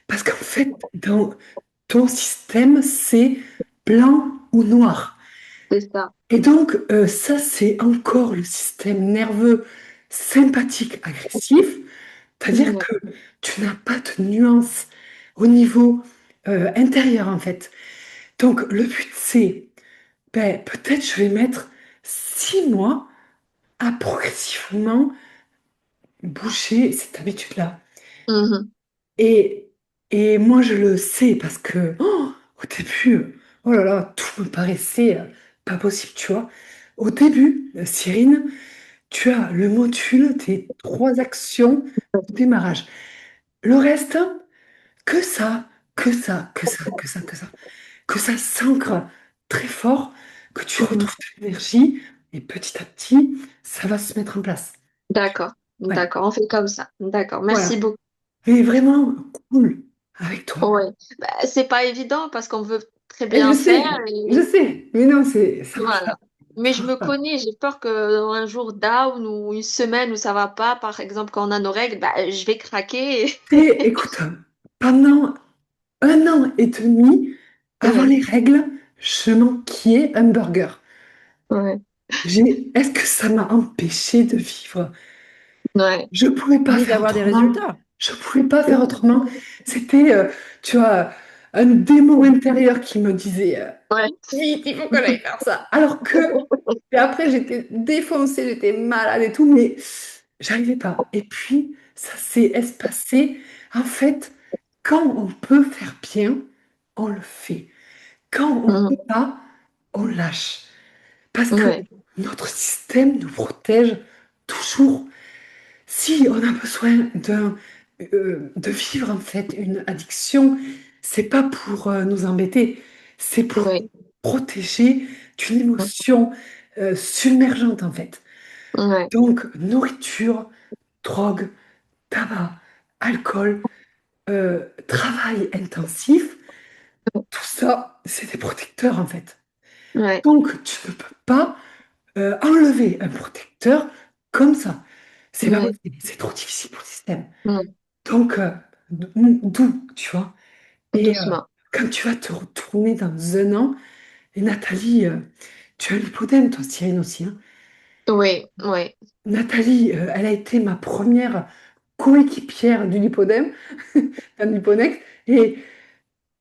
Parce qu'en fait, dans ton système, c'est blanc ou noir. C'est ça. Et donc, ça, c'est encore le système nerveux sympathique agressif. C'est-à-dire Ouais. que tu n'as pas de nuance au niveau intérieur, en fait. Donc, le but, c'est, ben, peut-être je vais mettre 6 mois à progressivement boucher cette habitude-là. Mhm. Et, et moi, je le sais parce que au début, oh là là, tout me paraissait pas possible, tu vois. Au début, Cyrine, tu as le module des 3 actions de démarrage. Le reste, que ça, que ça, que ça, que ça, que ça. Que ça s'ancre très fort, que tu Mhm. retrouves de l'énergie, et petit à petit, ça va se mettre en place. D'accord. Ouais, D'accord. On fait comme ça. D'accord. Merci voilà. beaucoup. Mais vraiment cool avec toi. Ouais. Bah, c'est pas évident parce qu'on veut très Et bien faire je et sais, mais non, ça marche pas. voilà. Mais Ça je me marche pas. connais, j'ai peur que dans un jour down ou une semaine où ça va pas, par exemple quand on a nos règles, bah, je vais craquer. Et écoute, pendant 1 an et demi, avant Ouais. les règles, je manquais un burger. Ouais. Est-ce que ça m'a empêché de vivre? Ouais. Je pouvais pas Ni faire d'avoir des autrement. résultats. Je pouvais pas faire autrement. C'était, tu vois, un démon intérieur qui me disait, Ouais. vite, il faut qu'on aille faire ça. Alors que, et après, j'étais défoncée, j'étais malade et tout, mais j'arrivais pas. Et puis, ça s'est espacé. En fait, quand on peut faire bien, on le fait. Quand on peut Mhm. pas, on lâche. Parce que Ouais. notre système nous protège toujours. Si on a besoin de vivre en fait une addiction, c'est pas pour nous embêter, c'est pour Ouais. protéger d'une émotion submergente en fait. Ouais. Donc nourriture, drogue, tabac, alcool, travail intensif, tout ça, c'est des protecteurs en fait. Ouais. Donc tu ne peux pas enlever un protecteur comme ça. C'est pas Ouais. possible, c'est trop difficile pour le système. Ouais. Donc, d'où, tu vois. Et Doucement. quand tu vas te retourner dans 1 an, et Nathalie, tu as l'hypodème, toi, Cyrine aussi, hein. Oui. Oui. Nathalie, elle a été ma première coéquipière du Lipodème, d'un Liponex, et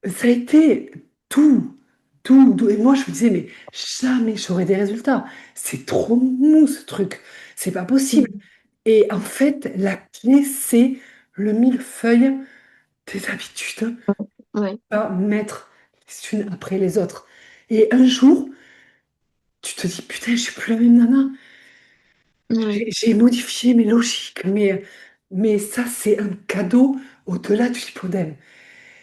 ça a été tout, tout. Et moi, je me disais, mais jamais j'aurai des résultats. C'est trop mou, ce truc. C'est pas possible. Mhm. Et en fait, la clé, c'est le millefeuille des habitudes, Ouais. pas mettre les unes après les autres. Et un jour, tu te dis, putain, je suis plus la même nana. Ouais. J'ai modifié mes logiques, mais ça, c'est un cadeau au-delà du hippodème.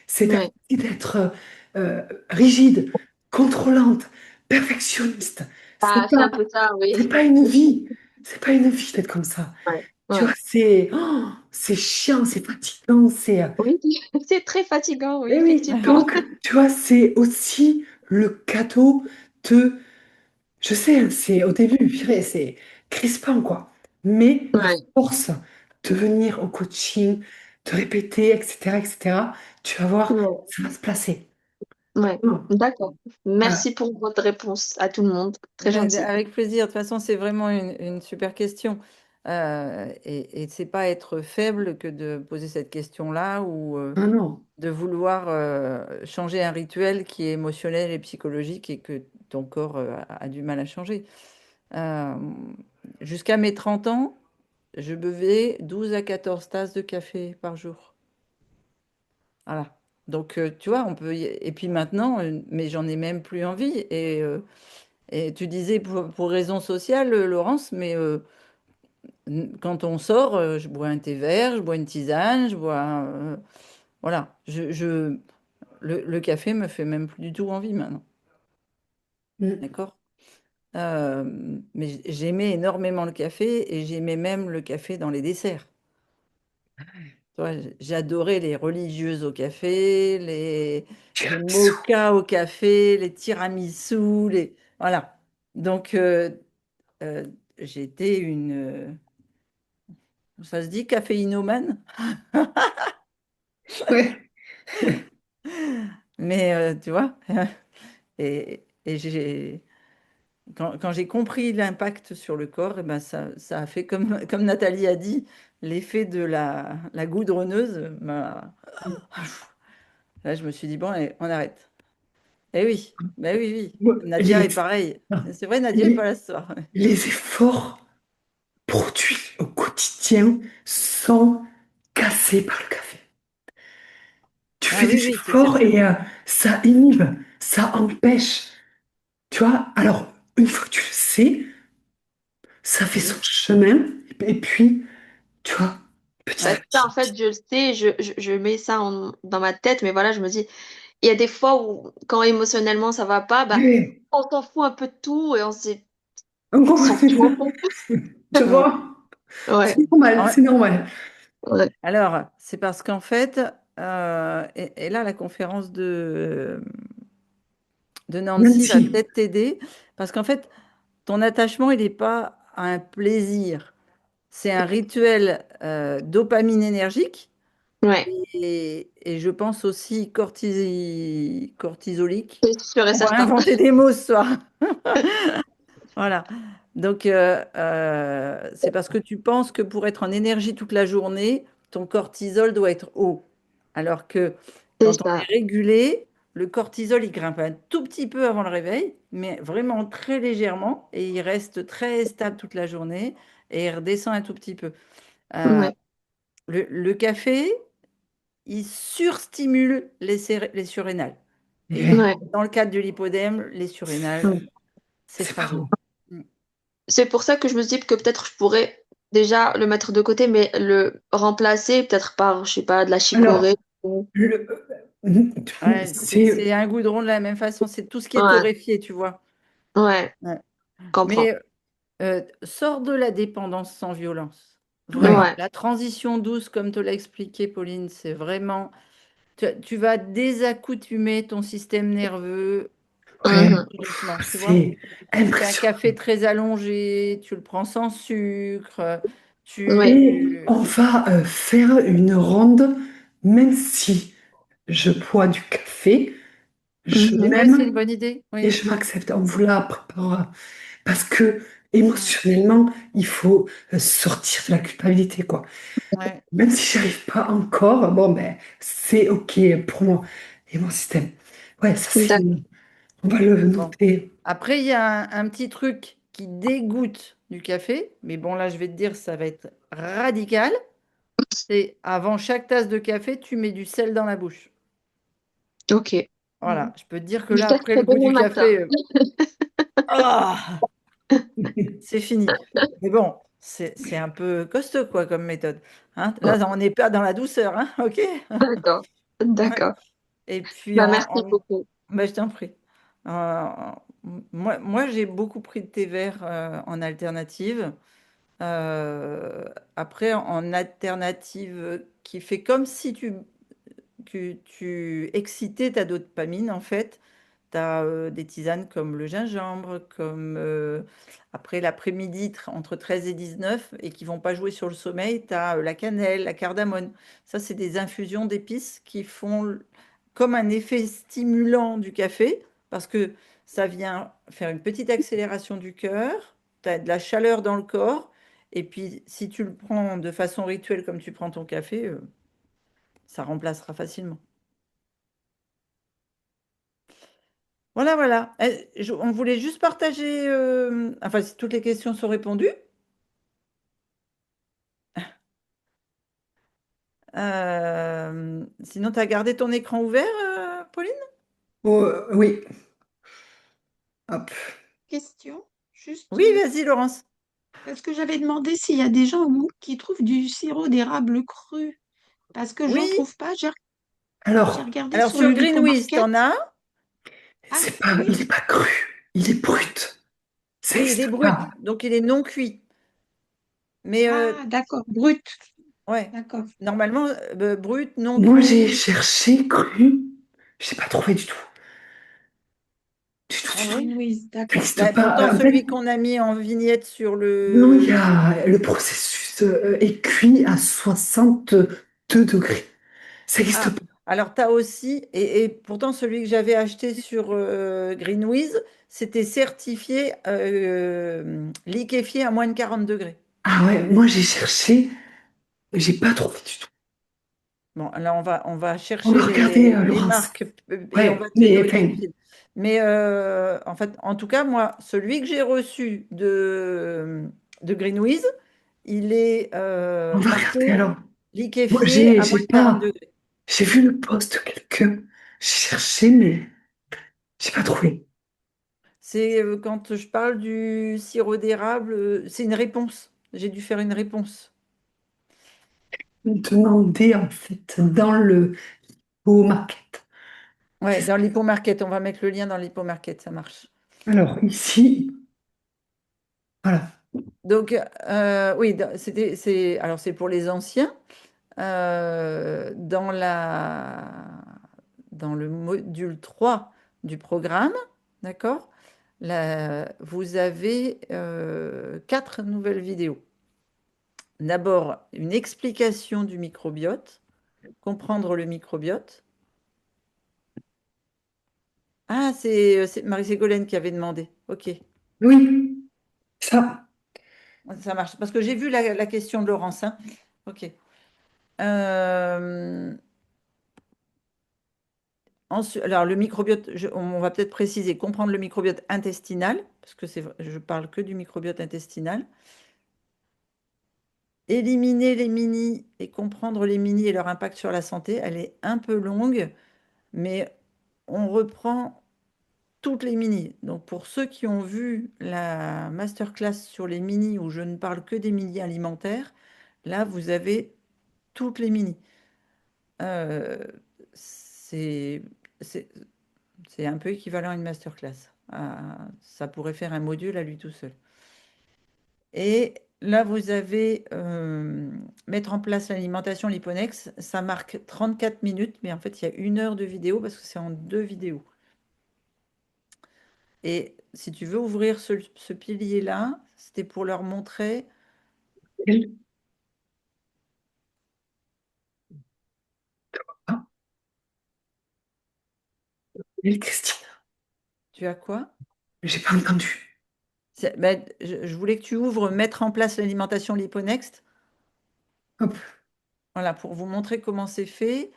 C'est Ouais. d'être rigide, contrôlante, perfectionniste. Ah, c'est un peu ça, C'est oui. pas une vie. C'est pas une vie d'être comme ça. Ouais, Tu vois, ouais. c'est chiant, c'est fatigant, Oui, c'est très fatigant, oui, Eh oui, effectivement. donc, tu vois, c'est aussi le cadeau de... Je sais, hein, c'est au début, purée, c'est crispant, quoi. Mais à Ouais, force de venir au coaching, de répéter, etc., tu vas voir, ouais, ça va se placer. ouais. Non, D'accord. voilà. Merci pour votre réponse à tout le monde. Très gentil. Avec plaisir. De toute façon, c'est vraiment une super question. Et c'est pas être faible que de poser cette question-là ou Ah non. de vouloir changer un rituel qui est émotionnel et psychologique et que ton corps a du mal à changer. Euh, Jusqu'à mes 30 ans, je buvais 12 à 14 tasses de café par jour. Voilà. Donc, tu vois, on peut. Et puis maintenant, mais j'en ai même plus envie. Et tu disais pour raison sociale, Laurence, mais quand on sort, je bois un thé vert, je bois une tisane, je bois. Voilà. Le café me fait même plus du tout envie maintenant. Mm. D'accord? Mais j'aimais énormément le café et j'aimais même le café dans les desserts. Tu vois, j'adorais les religieuses au café, les Tiramisu. mochas au café, les tiramisus, voilà. Donc, euh, j'étais ça se dit caféinomane, Ouais. mais tu vois, et quand j'ai compris l'impact sur le corps, et ben ça a fait comme Nathalie a dit, l'effet de la goudronneuse Là, je me suis dit, bon, allez, on arrête. Eh oui, ben oui, oui. Moi, Nadia est pareil. C'est vrai, Nadia est pas les, là ce soir. les efforts produits au quotidien sont cassés par le café. Tu Ah fais oui, des oui, c'est efforts certain. et ça inhibe, ça empêche. Tu vois, alors, une fois que tu le sais, ça fait son Oui. chemin. Et puis, tu vois, petit à Bah, ça, petit. en fait, je le sais, je mets ça dans ma tête, mais voilà, je me dis, il y a des fois où, quand émotionnellement ça va pas, bah, Ouais. on s'en fout un peu de tout et on Encore, s'en fout un peu. tu Mm. vois, Ouais, c'est normal, Ouais. c'est normal. ouais. Alors, c'est parce qu'en fait, et là, la conférence de Nancy va Nancy, peut-être t'aider, parce qu'en fait, ton attachement, il n'est pas à un plaisir. C'est un rituel dopaminergique Ouais, et je pense aussi cortisolique. c'est sûr et On va certain. inventer des mots ce soir. Voilà. Donc, c'est parce que tu penses que pour être en énergie toute la journée, ton cortisol doit être haut. Alors que C'est quand on ça. est régulé, le cortisol, il grimpe un tout petit peu avant le réveil, mais vraiment très légèrement, et il reste très stable toute la journée, et il redescend un tout petit peu. Euh, Ouais, le café, il surstimule les surrénales. Et yeah, ouais. dans le cadre de l'hypodème, les surrénales, Ouais. c'est c'est pas fragile. bon. Mm. C'est pour ça que je me dis que peut-être je pourrais déjà le mettre de côté, mais le remplacer peut-être par, je sais pas, de la chicorée. Alors, le, euh, Ouais, c'est c'est un goudron de la même façon, c'est tout ce qui est Ouais, torréfié, tu vois. ouais, Ouais. je comprends. Mais sors de la dépendance sans violence. Vraiment. ouais, Ouais, La transition douce, comme te l'a expliqué Pauline, c'est vraiment. Tu vas désaccoutumer ton système nerveux ouais, mhm, tout doucement, tu vois. c'est Tu fais un impressionnant. café très allongé, tu le prends sans sucre, ouais, Et tu. on va faire une ronde, même si je bois du café, je mhm, Ouais, c'est une m'aime bonne idée. et Oui. je m'accepte. On vous la préparera. Parce que Mm. émotionnellement, il faut sortir de la culpabilité, quoi. Ouais. Même si j'arrive pas encore, bon, ben, c'est OK pour moi et mon système. Ouais, ça c'est. d'accord. On va le Bon. noter. Après, il y a un petit truc qui dégoûte du café, mais bon, là, je vais te dire, ça va être radical. C'est avant chaque tasse de café, tu mets du sel dans la bouche. Ok. Voilà, je peux te dire que Je là, après testerai le goût demain du matin. café, ah, c'est fini. Mais bon, c'est un peu costaud, quoi, comme méthode. Hein. Là, on n'est pas dans la douceur, hein, ok? D'accord. Ouais. D'accord. Et puis, Bah, merci beaucoup. bah, je t'en prie. Euh, moi j'ai beaucoup pris de thé vert en alternative. Après, en alternative qui fait comme si tu excitais ta dopamine, en fait. Tu as des tisanes comme le gingembre, comme après l'après-midi entre 13 et 19 et qui vont pas jouer sur le sommeil, tu as la cannelle, la cardamone. Ça, c'est des infusions d'épices qui font comme un effet stimulant du café parce que ça vient faire une petite accélération du cœur, tu as de la chaleur dans le corps et puis si tu le prends de façon rituelle comme tu prends ton café, ça remplacera facilement. Voilà, voilà. On voulait juste partager, enfin, si toutes les questions sont répondues. Sinon, tu as gardé ton écran ouvert, Pauline? Oh, oui. Hop. Question, juste Oui, vas-y, Laurence. parce que j'avais demandé s'il y a des gens qui trouvent du sirop d'érable cru, parce que j'en Oui. trouve pas. J'ai Alors, regardé Alors, sur sur le Greenwiz, Market. t'en as? Ah, il est pas cru, il est brut. Ça Oui, il est existe brut, pas. donc il est non cuit. Mais d'accord, brut. ouais, D'accord. normalement, brut, non Moi, j'ai cuit. cherché cru, je n'ai pas trouvé du tout. Du tout, Ah du tout. ouais? Louise, Ça d'accord. n'existe Bah, pourtant, pas. En fait, celui qu'on a mis en vignette sur non, il le y a le processus est cuit à 62 degrés. Ça n'existe Ah, pas. alors tu as aussi, et pourtant celui que j'avais acheté sur Greenwiz, c'était certifié liquéfié à moins de 40 degrés. Ah ouais, moi j'ai cherché, j'ai pas trouvé du tout. Bon, là on va On chercher va regarder, les Laurence. marques et on Ouais, va te les mais donner au enfin, pile. Mais en fait, en tout cas, moi, celui que j'ai reçu de Greenwiz, il est on va regarder marqué alors. Moi liquéfié à moins j'ai de 40 pas, degrés. j'ai vu le post de quelqu'un, j'ai cherché, mais j'ai pas trouvé. C'est quand je parle du sirop d'érable, c'est une réponse. J'ai dû faire une réponse. Demandez en fait dans le au market. Ouais, dans l'hypomarket, on va mettre le lien dans l'hypomarket, ça marche. Alors ici, voilà. Donc, oui, alors c'est pour les anciens. Dans le module 3 du programme, d'accord? Vous avez 4 nouvelles vidéos. D'abord, une explication du microbiote, comprendre le microbiote. Ah, c'est Marie-Ségolène qui avait demandé. OK, Oui, ça. ça marche. Parce que j'ai vu la question de Laurence, hein. OK. Euh, alors, le microbiote, on va peut-être préciser, comprendre le microbiote intestinal, parce que je parle que du microbiote intestinal. Éliminer les mini et comprendre les mini et leur impact sur la santé. Elle est un peu longue, mais on reprend toutes les mini. Donc, pour ceux qui ont vu la masterclass sur les mini, où je ne parle que des mini alimentaires, là, vous avez toutes les mini. Euh, c'est c'est- c'est un peu équivalent à une masterclass. Ça pourrait faire un module à lui tout seul. Et là, vous avez mettre en place l'alimentation Liponex. Ça marque 34 minutes, mais en fait, il y a 1 heure de vidéo parce que c'est en 2 vidéos. Et si tu veux ouvrir ce pilier-là, c'était pour leur montrer. Elle, ah, elle, Christine, Tu as quoi? j'ai pas entendu. Ben, je voulais que tu ouvres mettre en place l'alimentation Liponext. Hop. Voilà, pour vous montrer comment c'est fait.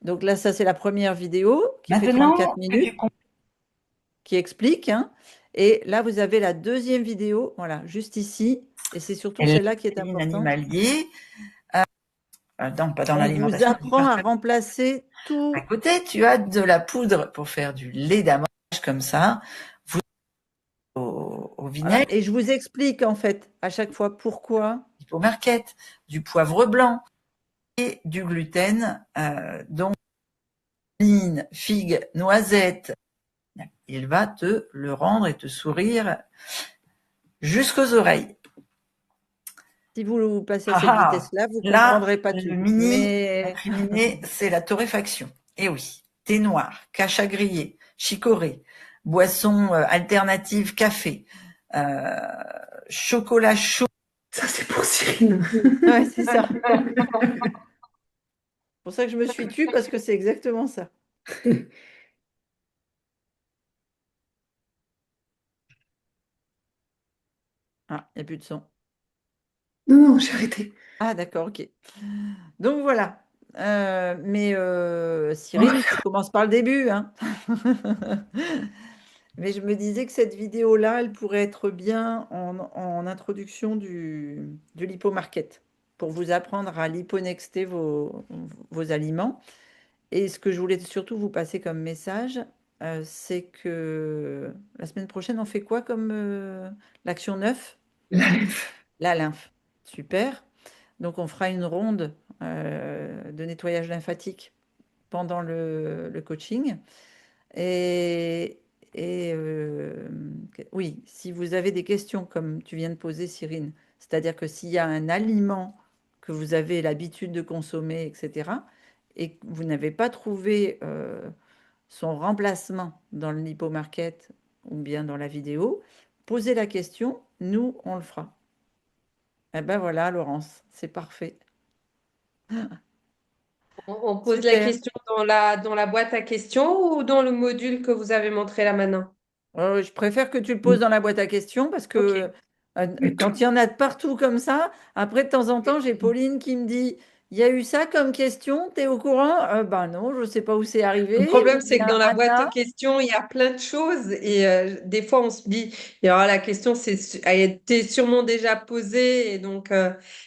Donc là, ça, c'est la première vidéo qui fait Maintenant 34 que tu minutes, qui explique, hein. Et là, vous avez la deuxième vidéo, voilà, juste ici. Et c'est surtout comprends celle-là qui est importante. animalier, non, pas dans On vous l'alimentation. apprend à remplacer tout. À côté, tu as de la poudre pour faire du lait d'amande comme ça, au Voilà. vinaigre, Et je vous explique, en fait, à chaque fois pourquoi. au market, du poivre blanc et du gluten. Donc, ligne, figue, noisette, il va te le rendre et te sourire jusqu'aux oreilles. Si vous passez à cette Ah, vitesse-là, vous ne là, comprendrez pas tout. le mini Mais incriminé, c'est la torréfaction. Et oui, thé noir, cacha grillé, chicorée, boisson alternative café, chocolat chaud. Ça, c'est pour Cyrine. ouais, c'est ça. C'est pour ça que je me suis tue, parce que c'est exactement ça. Ah, il n'y a plus de son. Non, non, j'ai arrêté. Ah, d'accord, ok. Donc voilà. Mais Cyril, tu commences par le début, hein. Mais je me disais que cette vidéo-là, elle pourrait être bien en introduction du lipomarket pour vous apprendre à liponexter vos aliments. Et ce que je voulais surtout vous passer comme message, c'est que la semaine prochaine, on fait quoi comme l'action 9? La lymphe. La lymphe. Super. Donc, on fera une ronde de nettoyage lymphatique pendant le coaching. Et, oui, si vous avez des questions comme tu viens de poser, Cyrine, c'est-à-dire que s'il y a un aliment que vous avez l'habitude de consommer, etc., et que vous n'avez pas trouvé son remplacement dans le lipomarket ou bien dans la vidéo, posez la question, nous, on le fera. Eh ben voilà, Laurence, c'est parfait. On pose la Super. question dans la boîte à questions ou dans le module que vous avez montré là maintenant? Je préfère que tu le poses dans la boîte à questions parce que Ok. quand il y en a de partout comme ça, après de temps en temps, j'ai Pauline qui me dit, il y a eu ça comme question, t'es au courant? Ben non, je ne sais pas où c'est Le arrivé. Ou problème, c'est que bien dans la boîte aux Anna. questions, il y a plein de choses et des fois, on se dit, la question a été sûrement déjà posée et donc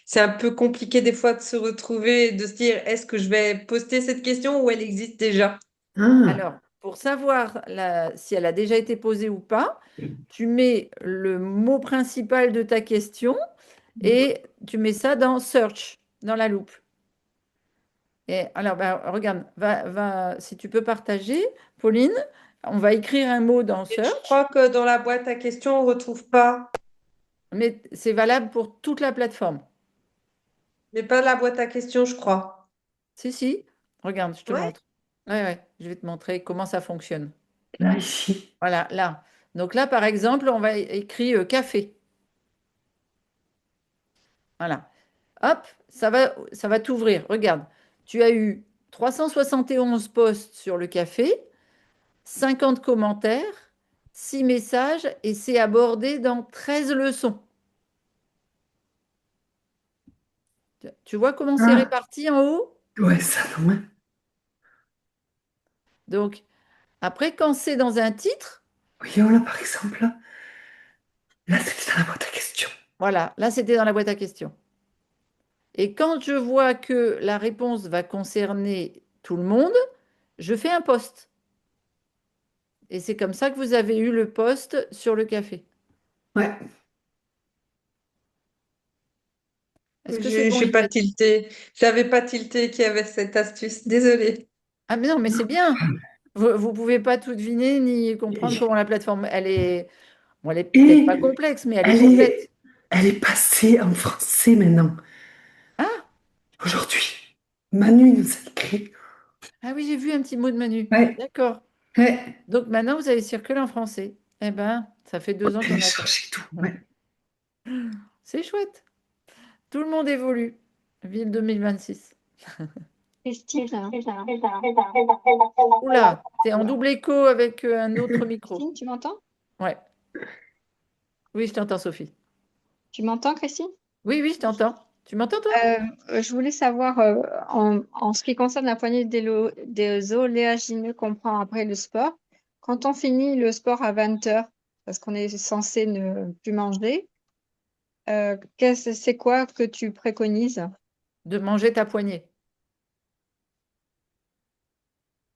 c'est un peu compliqué des fois de se retrouver et de se dire, est-ce que je vais poster cette question ou elle existe déjà? Ah, Alors, pour savoir si elle a déjà été posée ou pas, tu mets le mot principal de ta question et tu mets ça dans Search, dans la loupe. Et alors, bah, regarde, si tu peux partager, Pauline, on va écrire un mot dans Et je Search, crois que dans la boîte à questions, on retrouve pas, mais c'est valable pour toute la plateforme. mais pas la boîte à questions, je crois. Si, si, regarde, je te Ouais. montre. Ouais, ouais, je vais te montrer comment ça fonctionne. là, ici. Voilà, là. Donc là, par exemple, on va écrire café. Voilà. Hop, ça va t'ouvrir. Regarde, tu as eu 371 posts sur le café, 50 commentaires, 6 messages et c'est abordé dans 13 leçons. Tu vois comment c'est Ah, réparti en haut? ouais, ça, non, ouais. Donc, après, quand c'est dans un titre, Voyons là, par exemple, là, c'était dans la boîte à questions. voilà, là, c'était dans la boîte à questions. Et quand je vois que la réponse va concerner tout le monde, je fais un post. Et c'est comme ça que vous avez eu le post sur le café. Ouais. Est-ce que c'est bon, J'ai pas Yvette? tilté. J'avais pas tilté qu'il y avait cette astuce. Désolée. Ah, mais non, mais c'est bien. Vous ne pouvez pas tout deviner ni comprendre comment la plateforme, elle est, bon, elle est peut-être pas Et complexe, mais elle est elle complète. est, elle est passée en français maintenant. Ah, Aujourd'hui, Manu nous a écrit. ah oui, j'ai vu un petit mot de Manu. Ouais, D'accord. ouais. Donc maintenant, vous avez circulé en français. Eh ben, ça fait 2 ans qu'on attend. Télécharger tout. Ouais. C'est chouette. Tout le monde évolue. Ville 2026. Christine, Oula, t'es en double écho avec un autre micro. Christine, tu m'entends? Ouais. Oui, je t'entends, Sophie. Tu m'entends, Christine? Oui, oui, je t'entends. Tu m'entends, toi? Je voulais savoir, en ce qui concerne la poignée des oléagineux qu'on prend après le sport, quand on finit le sport à 20 heures, parce qu'on est censé ne plus manger, c'est quoi que tu préconises? De manger ta poignée.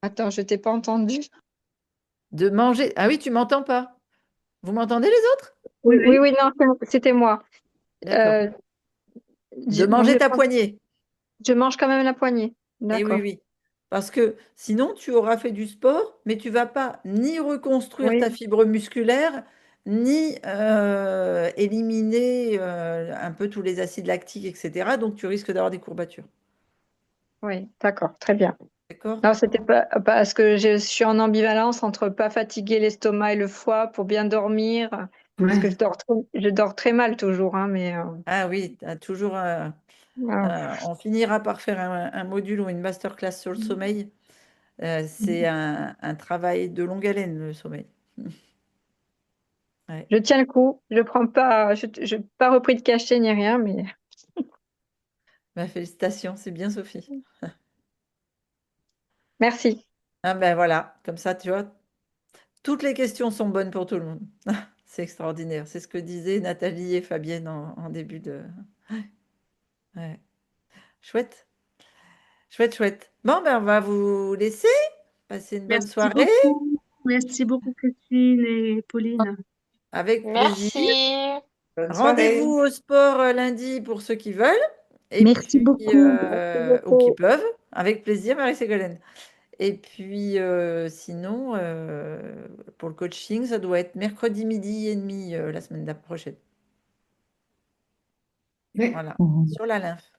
Attends, je t'ai pas entendu. De manger. Ah oui, tu m'entends pas. Vous m'entendez, les autres? Oui, Oui, oui. oui, non, c'était moi. D'accord. De Donc, manger ta poignée. je mange quand même la poignée. Eh oui, D'accord. oui. Parce que sinon, tu auras fait du sport, mais tu vas pas ni reconstruire ta Oui, fibre musculaire, ni éliminer un peu tous les acides lactiques, etc. Donc, tu risques d'avoir des courbatures. oui, d'accord, très bien. D'accord? Non, c'était pas parce que je suis en ambivalence entre pas fatiguer l'estomac et le foie pour bien dormir, parce que Ouais. je dors très mal toujours, hein, mais Ah oui, t'as toujours voilà. on finira par faire un module ou une masterclass sur le sommeil. C'est un travail de longue haleine, le sommeil. Ouais. Je tiens le coup. Je prends pas, je pas repris de cachet ni rien, mais Bah, félicitations, c'est bien, Sophie. merci. Ah ben voilà, comme ça, tu vois, toutes les questions sont bonnes pour tout le monde. C'est extraordinaire. C'est ce que disaient Nathalie et Fabienne en début de. Ouais. Chouette, chouette, chouette. Bon, ben on va vous laisser. Passer une bonne Merci soirée. beaucoup. Merci beaucoup, Christine et Pauline. Avec plaisir. Merci. Bonne Rendez-vous soirée. au sport lundi pour ceux qui veulent. Et Merci puis, beaucoup. Merci ou qui beaucoup. peuvent. Avec plaisir, Marie-Ségolène. Et puis, sinon, pour le coaching, ça doit être mercredi midi et demi la semaine prochaine. Ouais. Voilà, sur la lymphe.